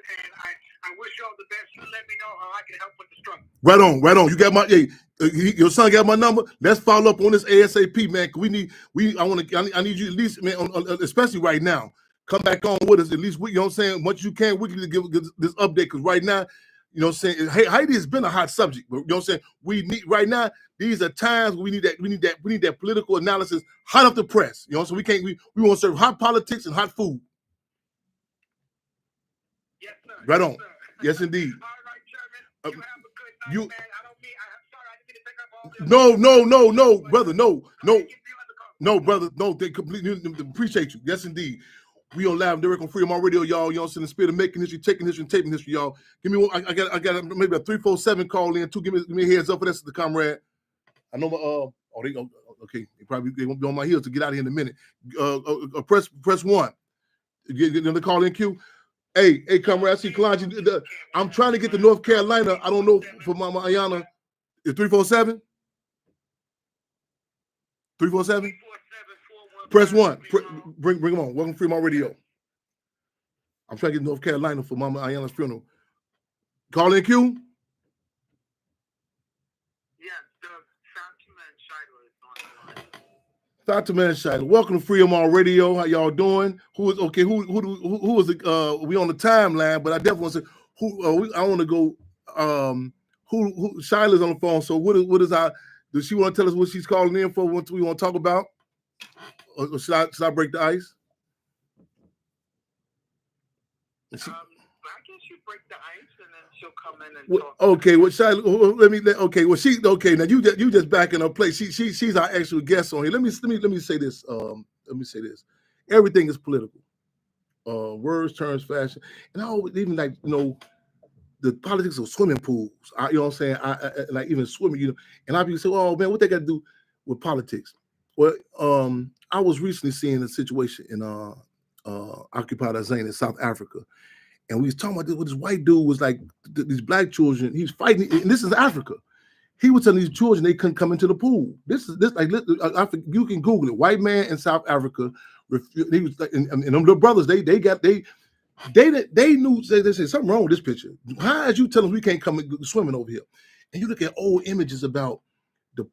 I wish you all the best. You let me know how I can help with the struggle. Right on. You got my your son got my number. Let's follow up on this ASAP, man. I need you at least, man, especially right now. Come back on with us at least. You know what I'm saying? Once you can, we can give this update because right now, you know what I'm saying? Hey, Haiti has been a hot subject, but you know what I'm saying? We need right now. These are times we need that political analysis hot off the press. You know, so we want to serve hot politics and hot food. Yes, sir. Right on. Yes, sir. Yes, indeed. All right, Chairman. You have a good night, man. I didn't mean to take up all No, brother, no, brother, no. They completely appreciate you. Yes, indeed. We on live direct on Freedom on Radio, y'all. You know, in the spirit of making history, taking history, and taping history, y'all. Give me one. I got maybe a 347 call in. Give me a heads up for this, the comrade. I know my okay. They won't be on my heels to get out of here in a minute. Press one. Get them to call in queue. Hey, comrade, I see Kalonji. I'm trying to get to North Carolina. I don't know for Mama Ayana. Is 347? 347? Press 1. Bring them on. Welcome to Fremont Radio. I'm trying to get to North Carolina for Mama Ayana's funeral. Call in queue. Fatima and Shiloh, welcome to Fremont Radio. How y'all doing? Who is okay? Who is it? We on the timeline, but I definitely want to say who. I want to go. Who Shiloh's on the phone. So what is our? Does she want to tell us what she's calling in for? What we want to talk about? Or should I break the ice? I guess you break the ice and then she'll come in and talk. Okay, well, Shiloh, okay, well, now you just back in her place. She's our actual guest on here. Let me say this. Everything is political. Words, terms, fashion, and I always even the politics of swimming pools. You know what I'm saying? I like even swimming. And I people say, "Oh man, what they got to do with politics?" Well, I was recently seeing a situation in Occupied Azane in South Africa. And we was talking about this, what this white dude was like, these black children, he's fighting, and this is Africa. He was telling these children they couldn't come into the pool. This you can Google it. White man in South Africa, he was like, and them little brothers, they knew, they said something wrong with this picture. How is you telling us we can't come swimming over here? And you look at old images about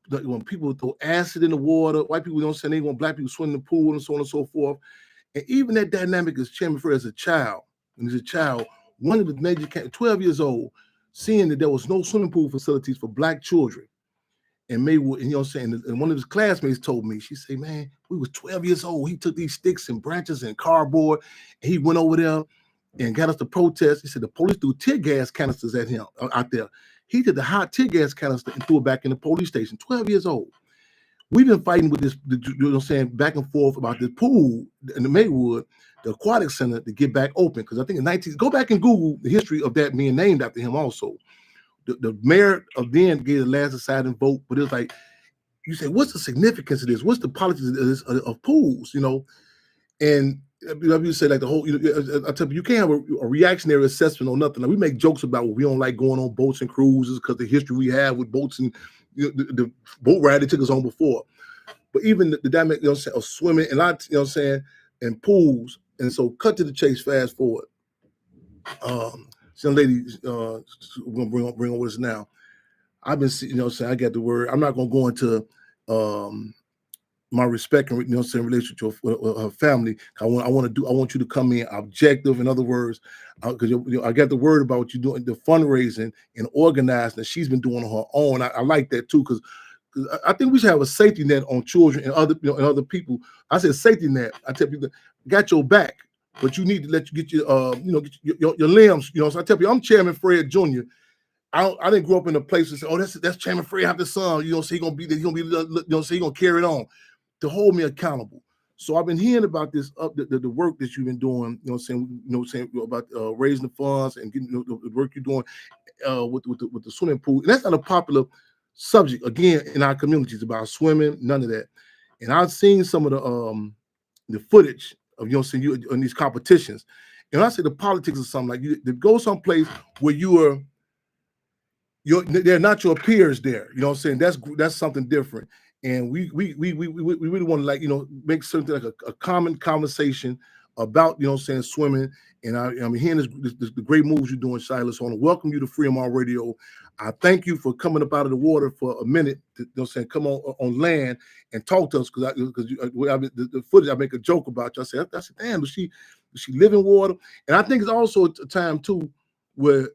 when people throw acid in the water, white people don't say they want black people swim in the pool and so on and so forth. And even that dynamic is Chairman Frere as a child. When he's a child, one of the major 12 years old, seeing that there was no swimming pool facilities for black children. And Maywood, and you know what I'm saying, and one of his classmates told me, she said, man, we was 12 years old. He took these sticks and branches and cardboard, and he went over there and got us to protest. He said the police threw tear gas canisters at him out there. He did the hot tear gas canister and threw it back in the police station, 12 years old. We've been fighting with this, you know what I'm saying, back and forth about this pool in the Maywood, the aquatic center, to get back open. Because I think in go back and Google the history of that being named after him also. The mayor of then gave the last deciding vote, but it was like, you say, what's the significance of this? What's the politics of this, of pools, you know? And you say like the whole, I tell you, can't have a reactionary assessment on nothing. Like, we make jokes about we don't like going on boats and cruises because the history we have with boats and the boat ride they took us on before. But even the dynamic, you know what I'm saying, of swimming and you know what I'm saying, and pools. And so cut to the chase, fast forward. Some lady we're gonna bring on with us now. I've been seeing, you know what I'm saying, I got the word. I'm not gonna go into my respect and, you know what I'm saying, relationship with her family. I want you to come in objective. In other words, because I got the word about what you're doing, the fundraising and organizing that she's been doing on her own. I like that too, because I think we should have a safety net on children and other, and other people. I said safety net. I tell people, got your back, but you need to let you get your, get your limbs. You know, so I tell people, I'm Chairman Fred Jr. I didn't grow up in a place that said, oh, that's Chairman Fred after son. You know, so he gonna be, so he gonna carry it on to hold me accountable. So I've been hearing about this, the work that you've been doing. You know, saying about raising the funds and getting the work you're doing with the swimming pool. And that's not a popular subject again in our communities about swimming, none of that. And I've seen some of the footage of, you know, saying you in these competitions. And I say the politics of something like you to go someplace where they're not your peers there. You know what I'm saying? That's something different. And we really want to, like, you know, make something like a common conversation about, you know what I'm saying, swimming. And I'm hearing the great moves you're doing, Shiloh. So I want to welcome you to Fremont Radio. I thank you for coming up out of the water for a minute, you know what I'm saying, come on land and talk to us, because the footage, I make a joke about you. I said, damn, does she live in water? And I think it's also a time too where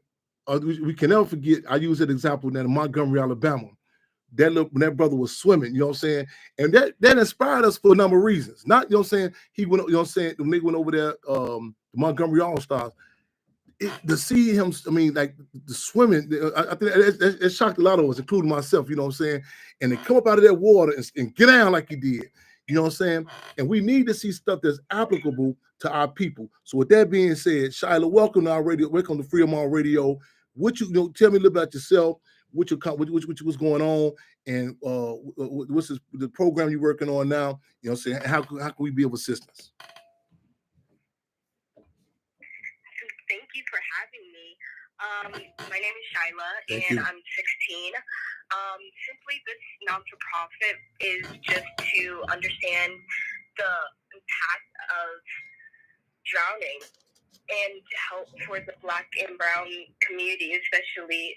we can never forget. I use that example now in Montgomery, Alabama. When that brother was swimming, you know what I'm saying? And that inspired us for a number of reasons. Not, you know what I'm saying, he went, you know what I'm saying, the nigga went over there, the Montgomery All-Stars. To see him, I mean, like the swimming, I think it shocked a lot of us, including myself, you know what I'm saying? And they come up out of that water and get down like he did, you know what I'm saying? And we need to see stuff that's applicable to our people. So with that being said, Shiloh, welcome to our radio, welcome to Fremont Radio. Tell me a little about yourself, what's going on, and what's the program you're working on now? You know what I'm saying? How can we be of assistance? having me. My name is Shyla, Thank and you. I'm 16. Simply, this non-for-profit is just to understand the impact of drowning and to help for the Black and Brown community, especially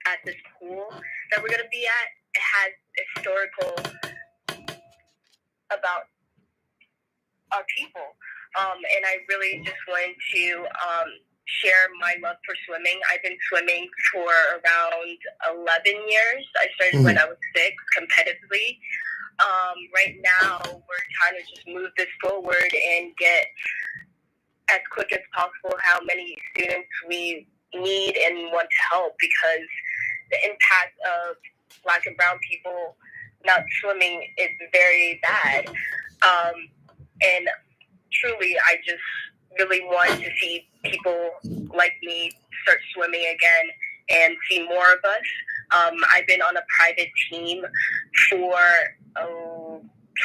at this pool that we're going to be at. It has historical about our people. And I really just wanted to share my love for swimming. I've been swimming for around 11 years. I started when I was 6 competitively. Right now, we're trying to just move this forward and get as quick as possible how many students we need and want to help, because the impact of Black and Brown people not swimming is very bad. And truly, I just really want to see people like me start swimming again and see more of us. I've been on a private team for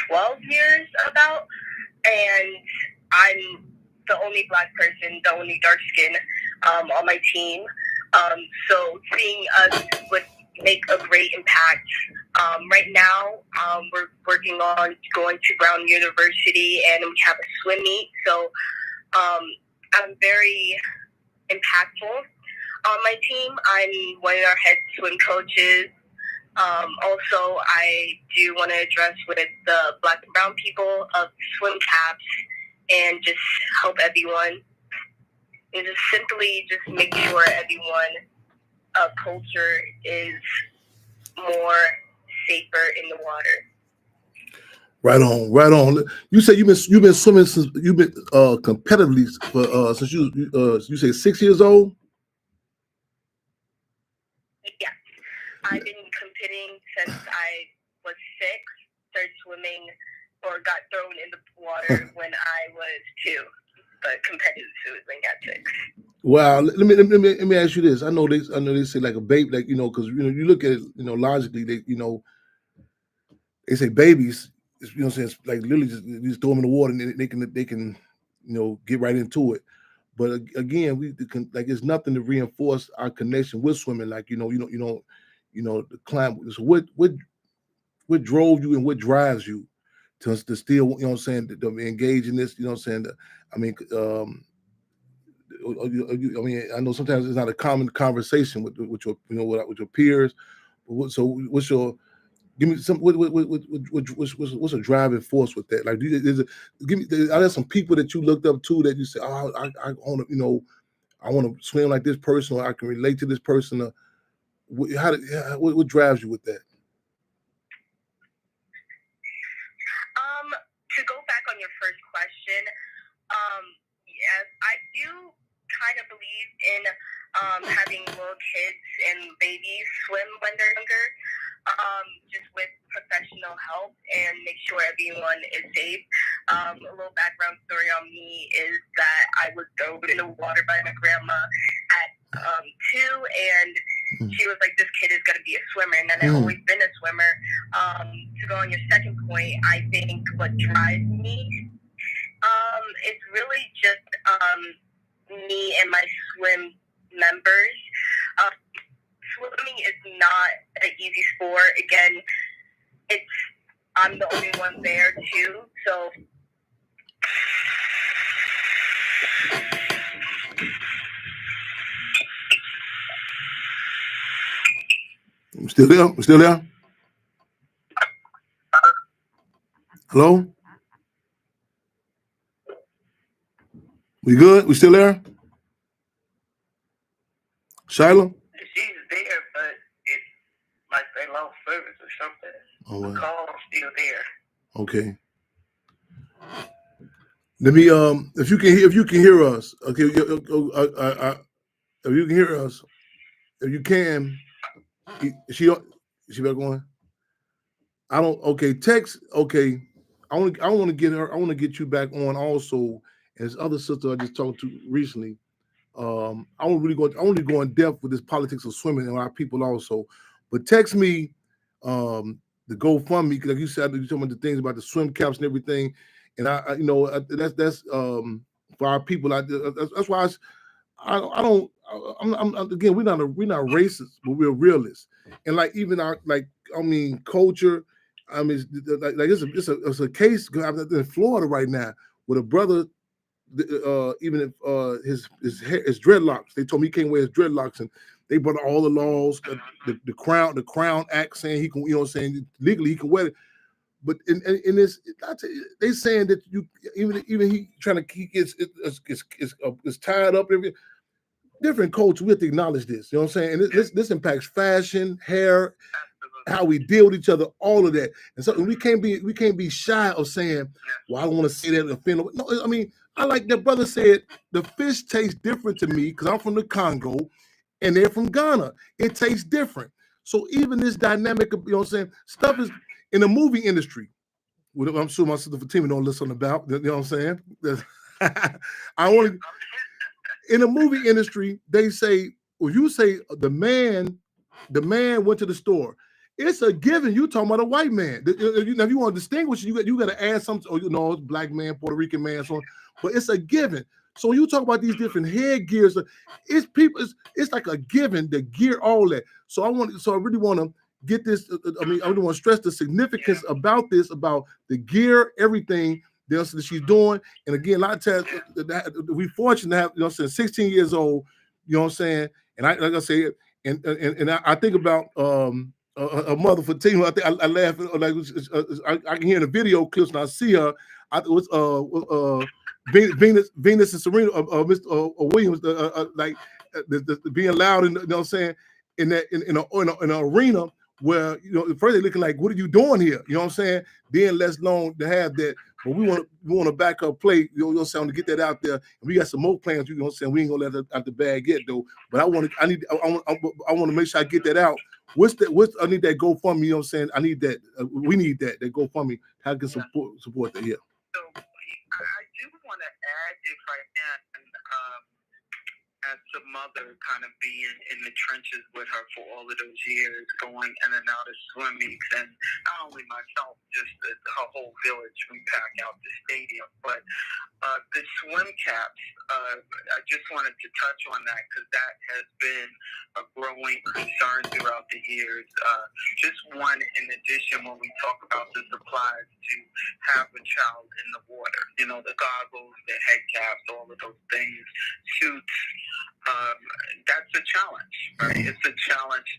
12 years about, and I'm the only Black person, the only dark skin on my team. So seeing us would make a great impact. Right now, we're working on going to Brown University, and we have a swim meet. So I'm very impactful on my team. I'm one of our head swim coaches. Also, I do want to address with the Black and Brown people of swim caps and just help everyone. And just simply just make sure everyone culture is more safer in the water. Right on, right on. You say you've been swimming since you've been competitively for since you say 6 years old. Yes, I've been competing since I was 6. Started swimming or got thrown in the water when I was 2, but competitive swimming at 6. Wow, let me ask you this. I know they say like a baby, like because you look at it, logically, they say babies, what I'm saying, it's like literally just throw them in the water and they can get right into it. But again, we can, like, it's nothing to reinforce our connection with swimming. Like the climb. So what drove you and what drives you to still, what I'm saying, to engage in this, what I'm saying. I mean, I know sometimes it's not a common conversation with your, with your peers. But what's your, give me some, what's a driving force with that? Like, are there some people that you looked up to that you say, oh, I want to, I want to swim like this person, or I can relate to this person? Or what drives you with that? To go back on your first question, yes, I do kind of believe in having little kids and babies swim when they're younger, just with professional help and make sure everyone is safe. A little background story on me is that I was thrown in the water by my grandma at 2, and she was like, this kid is going to be a swimmer, and then I've always been a swimmer. To go on your second point, I think what drives me, it's really just me and my swim members. Swimming is not an easy sport. Again, I'm the only one there too, so I'm still there? I'm still there? Hello? We good? We still there? Shyla? she's there, but it like they lost service or something. Oh, well. The call's still there. Okay. Let me if you can hear us, okay. If you can hear us, if you can, she back on. I don't. Okay, text. Okay, I want to get her. I want to get you back on also. And this other sister I just talked to recently. I won't really go in depth with this politics of swimming and our people also. But text me the GoFundMe, because like you said, you're talking about the things about the swim caps and everything. And that's for our people. That's why Again, we're not racist, but we're realists. And like even our culture. I mean, it's a case in Florida right now with a brother. Even if his dreadlocks, they told me he can't wear his dreadlocks, and they brought all the laws, the Crown Act saying he can, saying legally he can wear it. But in this, they saying that you even he trying to keep it's tied up. Different culture, we have to acknowledge this. You know what I'm saying? And this impacts fashion, hair, how we deal with each other, all of that. And so we can't be shy of saying, well, I don't want to say that and offend. No, I mean, I like that brother said the fish tastes different to me because I'm from the Congo and they're from Ghana. It tastes different. So even this dynamic of, stuff is in the movie industry. I'm sure my sister Fatima don't listen about. You know what I'm saying? In the movie industry, they say, well, you say the man went to the store. It's a given. You talking about a white man. If you want to distinguish, you got to add something. It's black man, Puerto Rican man, so on. But it's a given. So when you talk about these different headgears, it's people. It's like a given. The gear, all that. So I really want to get this. I really want to stress the significance about this, about the gear, everything that she's doing. And again, a lot of times we fortunate to have, 16 years old. You know what I'm saying? And like I say, and I think about a mother for team. I think I laugh like I can hear in the video clips and I see her. It was Venus and Serena, Mr. Williams, being loud, and you know what I'm saying, in an arena where first they looking like, what are you doing here? You know what I'm saying? Then less known to have that. But we want to back up play, to get that out there. And we got some more plans, we ain't gonna let it out the bag yet though. But I want to make sure I get that out. I need that GoFundMe, you know what I'm saying? I need that. We need that GoFundMe. How can support that here? So I do want to add, if I can, as a mother, kind of being in the trenches with her for all of those years, going in and out of swim meets, and not only myself, just her whole village, we pack out the stadium. But the swim caps, I just wanted to touch on that because that has been a growing concern throughout the years. Just one, in addition, when we talk about the supplies to have a child in the water, the goggles, the head caps, all of those things, suits. That's a challenge, right? It's a challenge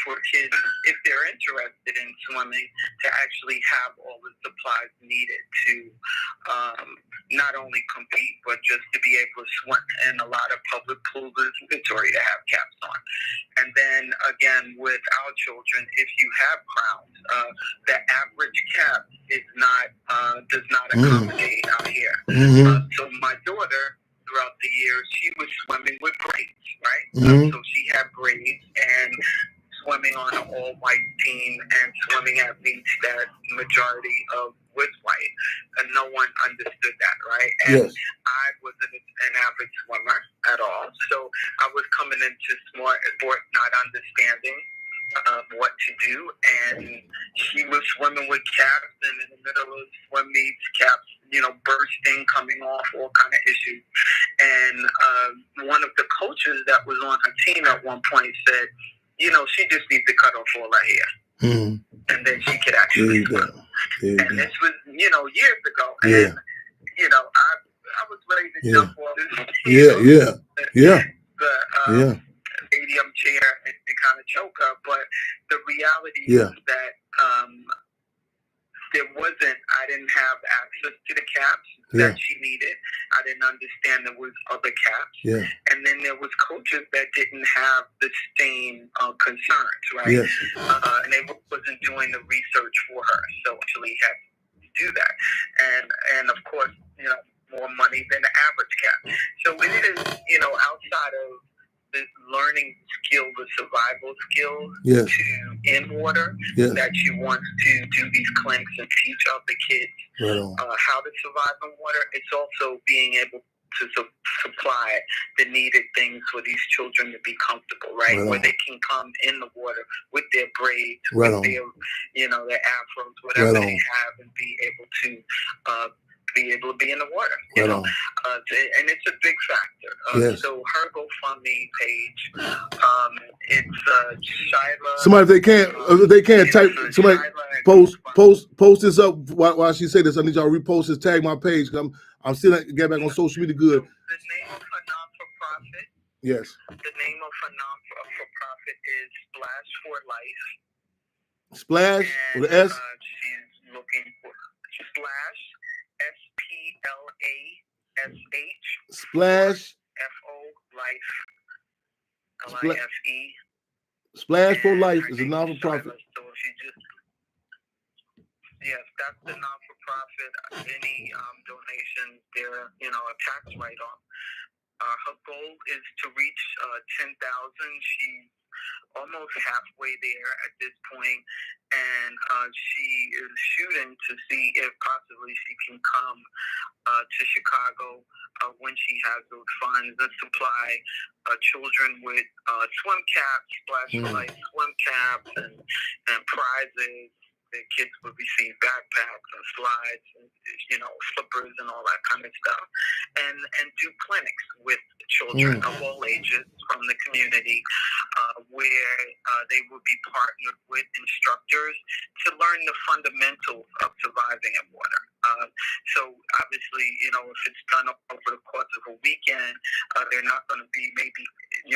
for kids, if they're interested in swimming, to actually have all the supplies needed to not only compete, but just to be able to swim. And a lot of public pools is mandatory to have caps on. And then again, with our children, if you have crowns, the average cap does not accommodate out here. So my daughter, throughout the years, she was swimming with braids, right? So she had braids and swimming on an all-white team and swimming at meets that majority of was white. And no one understood that, right? And I wasn't an avid swimmer at all. So I was coming into sport not understanding what to do. And she was swimming with caps, and in the middle of swim meets, caps, bursting, coming off, all kind of issues. And one of the coaches that was on her team at one point said, she just needs to cut off all her hair. And then she could actually swim. And this was, years ago. And, I was ready to jump on this. The stadium chair and kind of choke her. But the reality is that I didn't have access to the caps that she needed. I didn't understand there was other caps. And then there was coaches that didn't have the same concerns, right? And they wasn't doing the research for her. So actually had to do that. And of course, more money than the average cap. So it is, outside of the learning skill, the survival skills in water, that you want to do these clinics and teach other kids how to survive in water. It's also being able to supply the needed things for these children to be comfortable, right? Where they can come in the water with their braids, with their, their afros, whatever they have, and be able to be able to be in the water. Right on. And it's a big factor. Yes. So her GoFundMe page, it's Shyla. Somebody, if they can't type. Somebody post this up while she say this. I need y'all to repost this. Tag my page. I'm still get back on social media. Good. The name of her non-for-profit. Yes. The name of her non-for-profit is Splash for Life. Splash And, with an S. She's looking for Splash, SPLASH. Splash. FO Life. LIFE. Splash for And Life her is a name non-for-profit. Shyla, so if you just yes, that's the non-for-profit. Any donations, they're a tax write-off. Her goal is to reach 10,000. She's almost halfway there at this point, and she is shooting to see if possibly she can come to Chicago when she has those funds and supply children with swim caps, Splash for Life swim caps, and prizes. The kids would receive backpacks and slides and slippers and all that kind of stuff, and do clinics with children of all ages from the community, where they would be partnered with instructors to learn the fundamentals of surviving in water. So obviously, if it's done over the course of a weekend, they're not going to be maybe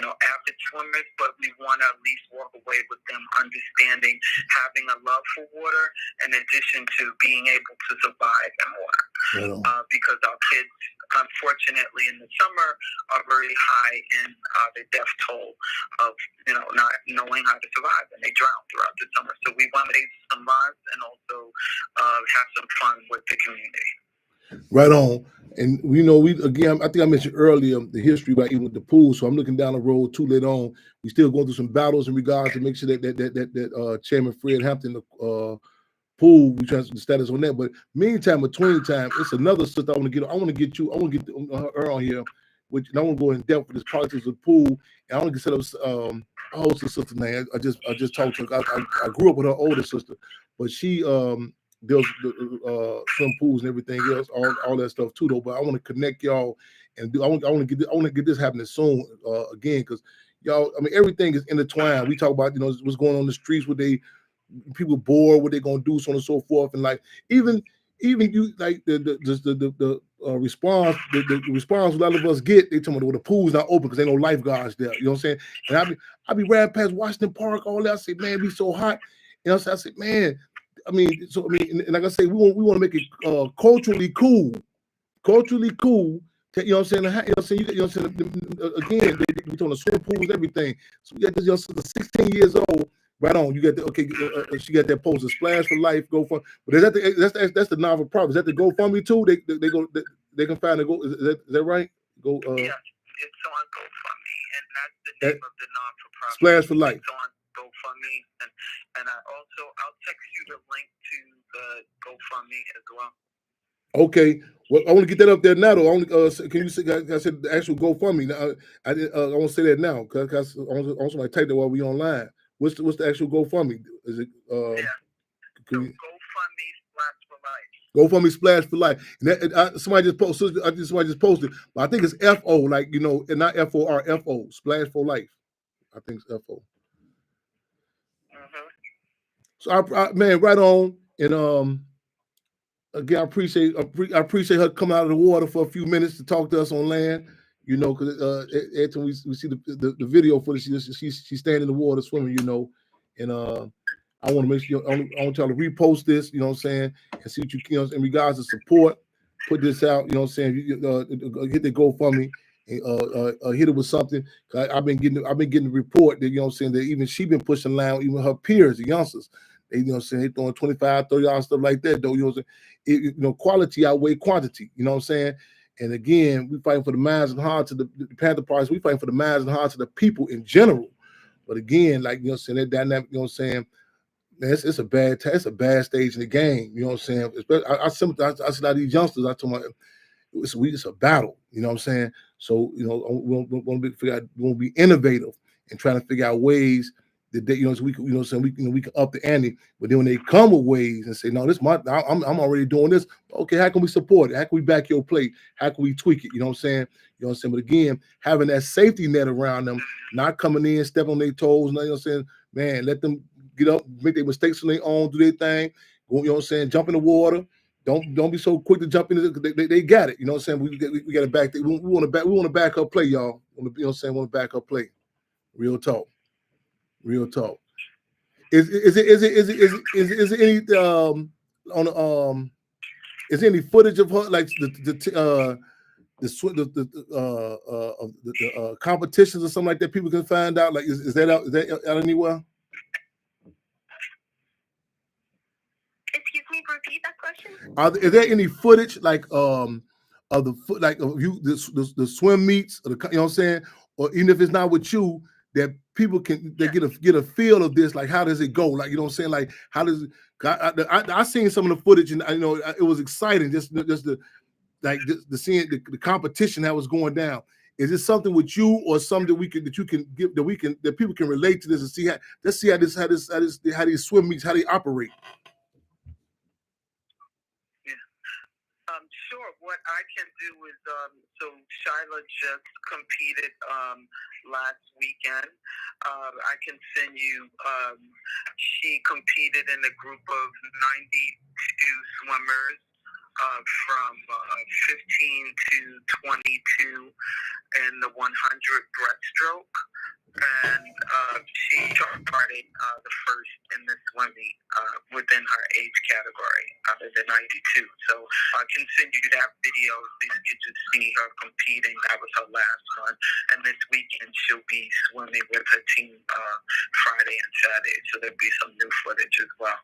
avid swimmers, but we want to at least walk away with them understanding, having a love for water, in addition to being able to survive in water. Because our kids, unfortunately, in the summer are very high in the death toll of not knowing how to survive, and they drown throughout the summer. So we want to save some lives and also have some fun with the community. Right on. And I think I mentioned earlier the history about even with the pool. So I'm looking down the road too later on. We still going through some battles in regards to make sure that Chairman Fred Hampton pool, we try to the status on that. But meantime, between time, it's another sister I want to get her on here, which I want to go in depth with this politics of the pool. And I want to set up what's the sister name? I just talked to her. I grew up with her older sister, but she deals swim pools and everything else, all that stuff too though. But I want to connect y'all and I want to get this happening soon again, because y'all, everything is intertwined. We talk about what's going on in the streets, people bored, what they're gonna do, so on and so forth, and like even you like the response, the response a lot of us get, they tell me the pool's not open because ain't no lifeguards there. You know what I'm saying? And I be riding past Washington Park, all that. I say, man, it be so hot. I say, man. And like I say, we want to make it culturally cool. You know what I'm saying? Again, we talking swim pools and everything. So we got this young sister, 16 years old. Right on. You got she got that poster, Splash for Life, GoFundMe. But that's the non-for-profit. Is that the GoFundMe too? They can find it. Is that right? Yeah, it's on GoFundMe, and that's the name of the non-for-profit. Splash for Life. It's on GoFundMe, and I'll text you the link to the GoFundMe as well. Okay, well, I want to get that up there now. Though, can you say? I said the actual GoFundMe. Now, I want to say that now because I want somebody to type that while we online. What's the actual GoFundMe? Is it? GoFundMe Splash for Life. GoFundMe Splash for Life. And somebody just posted. Somebody just posted. But I think it's FO, like and not FOR. FO Splash for Life. I think it's FO. So man, right on. And again, I appreciate her coming out of the water for a few minutes to talk to us on land. Because every time we see the video footage, she's standing in the water swimming. And I want to make sure I want y'all to repost this. You know what I'm saying, and see what you in regards to support. Put this out. You know what I'm saying. Hit the GoFundMe. Hit it with something. I've been getting the report that what I'm saying, that even she been pushing line, even her peers, the youngsters. They what I'm saying, they throwing $25, $30 stuff like that though. What I'm saying? Quality outweigh quantity. You know what I'm saying? And again, we fighting for the minds and hearts of the Panther Party. We fighting for the minds and hearts of the people in general. But again, like what I'm saying, that dynamic. What I'm saying, man, it's a bad stage in the game. You know what I'm saying? I see how these youngsters. I told my it's a battle. You know what I'm saying? So we want to be innovative and trying to figure out ways that they, so we can, we can up the ante. But then when they come with ways and say, no, I'm already doing this. Okay, how can we support it? How can we back your plate? How can we tweak it? You know what I'm saying? You know what I'm saying? But again, having that safety net around them, not coming in, stepping on their toes, you know what I'm saying? Man, let them get up, make their mistakes on their own, do their thing. Go, you know what I'm saying? Jump in the water. Don't be so quick to jump into it. They got it. You know what I'm saying? We got to back. We want to back up play, y'all. You know what I'm saying? Want to back up play. Real talk. Real talk. Is it any is there any footage of her like the competitions or something like that people can find out? Like is that out anywhere? Excuse me, repeat that question. Is there any footage like of the swim meets or you know what I'm saying, or even if it's not with you, that people can get a feel of this, like how does it go, like you know what I'm saying, like how does I seen some of the footage and I know it was exciting just the seeing the competition that was going down. Is this something with you or something that people can relate to this and see how these swim meets, how they operate? Sure. What I can do is, so Shyla just competed last weekend. I can send you, she competed in a group of 92 swimmers from 15 to 22 in the 100 breaststroke. And she started the first in the swim meet within her age category out of the 92. So I can send you that video so you can just see her competing. That was her last one. And this weekend she'll be swimming with her team Friday and Saturday. So there'll be some new footage as well.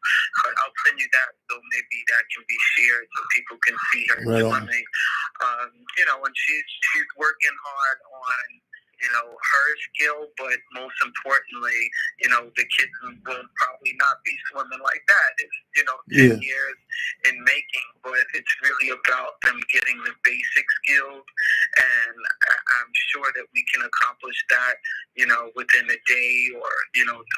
But I'll send you that so maybe that can be shared so people can see her swimming. And she's working hard on her skill, but most importantly, the kids will probably not be swimming like that. It's, 10 years in making, but it's really about them getting the basic skills. And I'm sure that we can accomplish that, within a day or,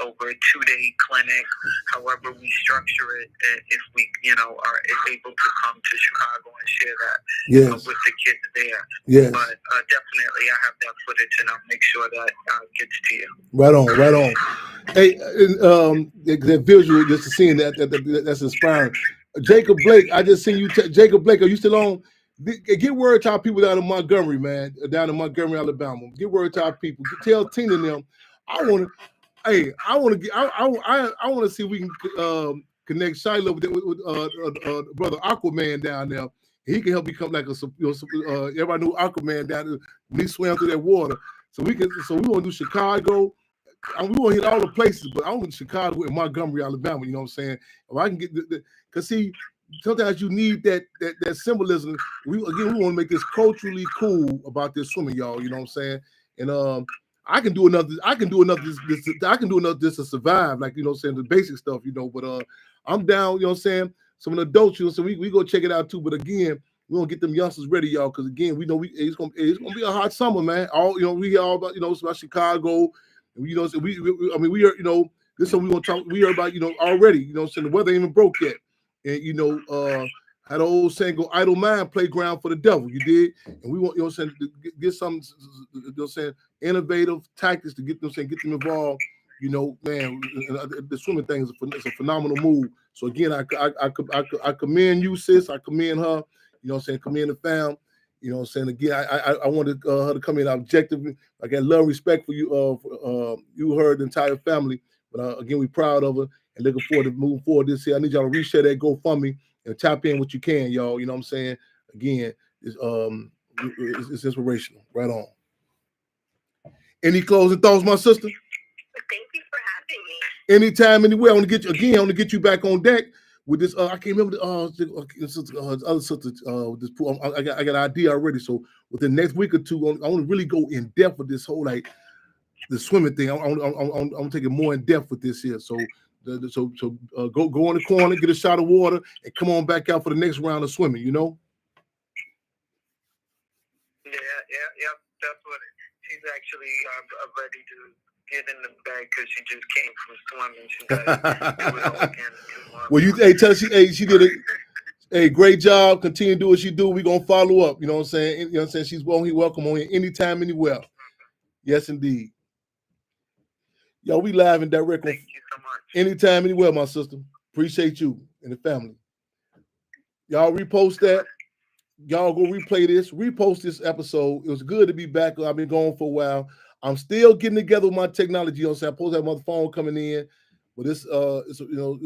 over a 2-day clinic, however we structure it, if we, are able to come to Chicago and share that with the kids there. Yes. But definitely I have that footage and I'll make sure that gets to you. Right on. Hey, that visual, just to seeing that's inspiring. Jacob Blake, I just seen you. Jacob Blake, are you still on? Get word to our people down in Montgomery, man. Down in Montgomery, Alabama. Get word to our people. Tell Tina and them. I want to see if we can connect Shiloh with brother Aquaman down there. He can help become like everybody knew Aquaman down there when he swam through that water. So we want to do Chicago. We want to hit all the places, but I want Chicago and Montgomery, Alabama. You know what I'm saying? If I can get because see, sometimes you need that symbolism. We want to make this culturally cool about this swimming, y'all. You know what I'm saying? And I can do another this to survive, like the basic stuff, But I'm down, you know what I'm saying? Some of the adults, so we go check it out too. But again, we gonna get them youngsters ready, y'all, because again, we know it's gonna be a hot summer, man. We all about about Chicago. We heard, this is what we want to talk. We heard about already, so the weather ain't even broke yet, and how the old saying go, idle mind, playground for the devil. You did, and we want to get some innovative tactics to get them involved. Man, the swimming thing is a phenomenal move. So again, I commend you, sis. I commend her. Commend the fam. Again, I wanted her to come in objectively. I got love and respect for you, you, her, the entire family. But again, we're proud of her and looking forward to moving forward this year. I need y'all to reshare that GoFundMe and tap in what you can, y'all. You know what I'm saying? Again, it's inspirational. Right on. Any closing thoughts, my sister? Thank you for having me. Anytime, anywhere. I want to get you back on deck with this. I can't remember the other sister. With this pool. I got an idea already. So within the next week or two, I want to really go in depth with this whole the swimming thing. I'm taking more in depth with this here. So go in the corner, get a shot of water, and come on back out for the next round of swimming. Yeah. That's what she's actually ready to get in the bag because she just came from swimming. She got to do it all again. Well, tell her she did a great job. Continue to do what she do. We're gonna follow up. You know what I'm saying? You know what I'm saying? She's welcome on here anytime, anywhere. Yes, indeed. Yo, we live and direct. Thank you so much. Anytime, anywhere, my sister. Appreciate you and the family. Y'all repost that. Y'all go replay this. Repost this episode. It was good to be back. I've been gone for a while. I'm still getting together with my technology. You know what I'm saying? I'm supposed to have my phone coming in, but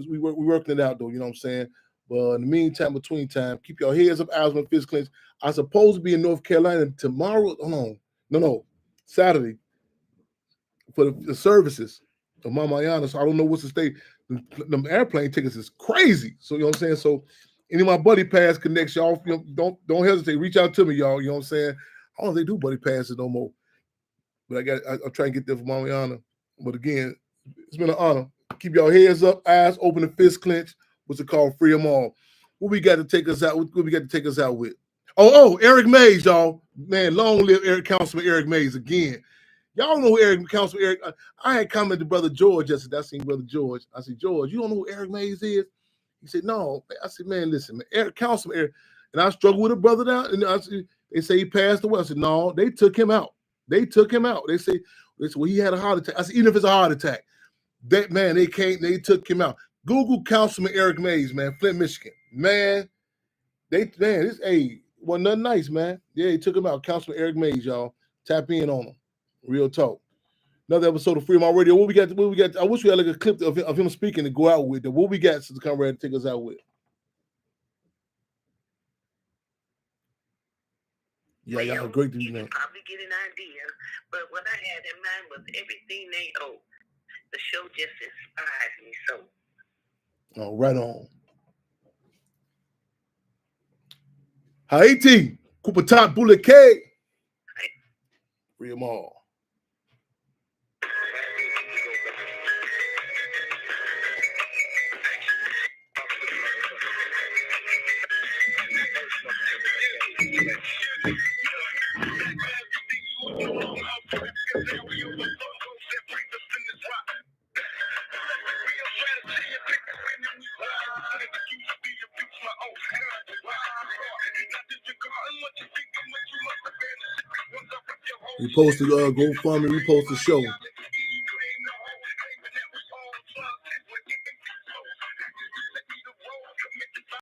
we working it out though. You know what I'm saying? But in the meantime, between time, keep your heads up, eyes on fist clenched. I'm supposed to be in North Carolina tomorrow. No, Saturday for the services of Mama Ayana. So I don't know what's the state. The airplane tickets is crazy. So you know what I'm saying? So any of my buddy pass connects, y'all, don't hesitate. Reach out to me, y'all. You know what I'm saying? I don't know if they do buddy passes no more. But I'll try and get there for Mama Ayana. But again, it's been an honor. Keep y'all heads up, eyes open, and fist clenched. What's it called? Free them all. What we got to take us out? What we got to take us out with? Oh, Eric Mays, y'all. Man, long live Councilman Eric Mays again. Y'all know who Councilman Eric. I had commented to Brother George yesterday. I seen Brother George. I said, George, you don't know who Eric Mays is? He said, no. I said, man, listen, man, Councilman Eric. And I struggled with a brother down. And they say he passed away. I said, no, they took him out. They say, well, he had a heart attack. I said, even if it's a heart attack, that man, they took him out. Google Councilman Eric Mays, man, Flint, Michigan. Man, this wasn't nothing nice, man. Yeah, he took him out. Councilman Eric Mays, y'all. Tap in on him. Real talk. Another episode of Free My Radio. What we got? I wish we had like a clip of him speaking to go out with. What we got to come ready to take us out with? Yeah, y'all great to be, man. You probably get an idea, but what I had in mind was everything they owe. The show just inspires me so. Oh, right on. Haiti, Kupatat Bullet K. Free them all. We posted GoFundMe, we posted the show.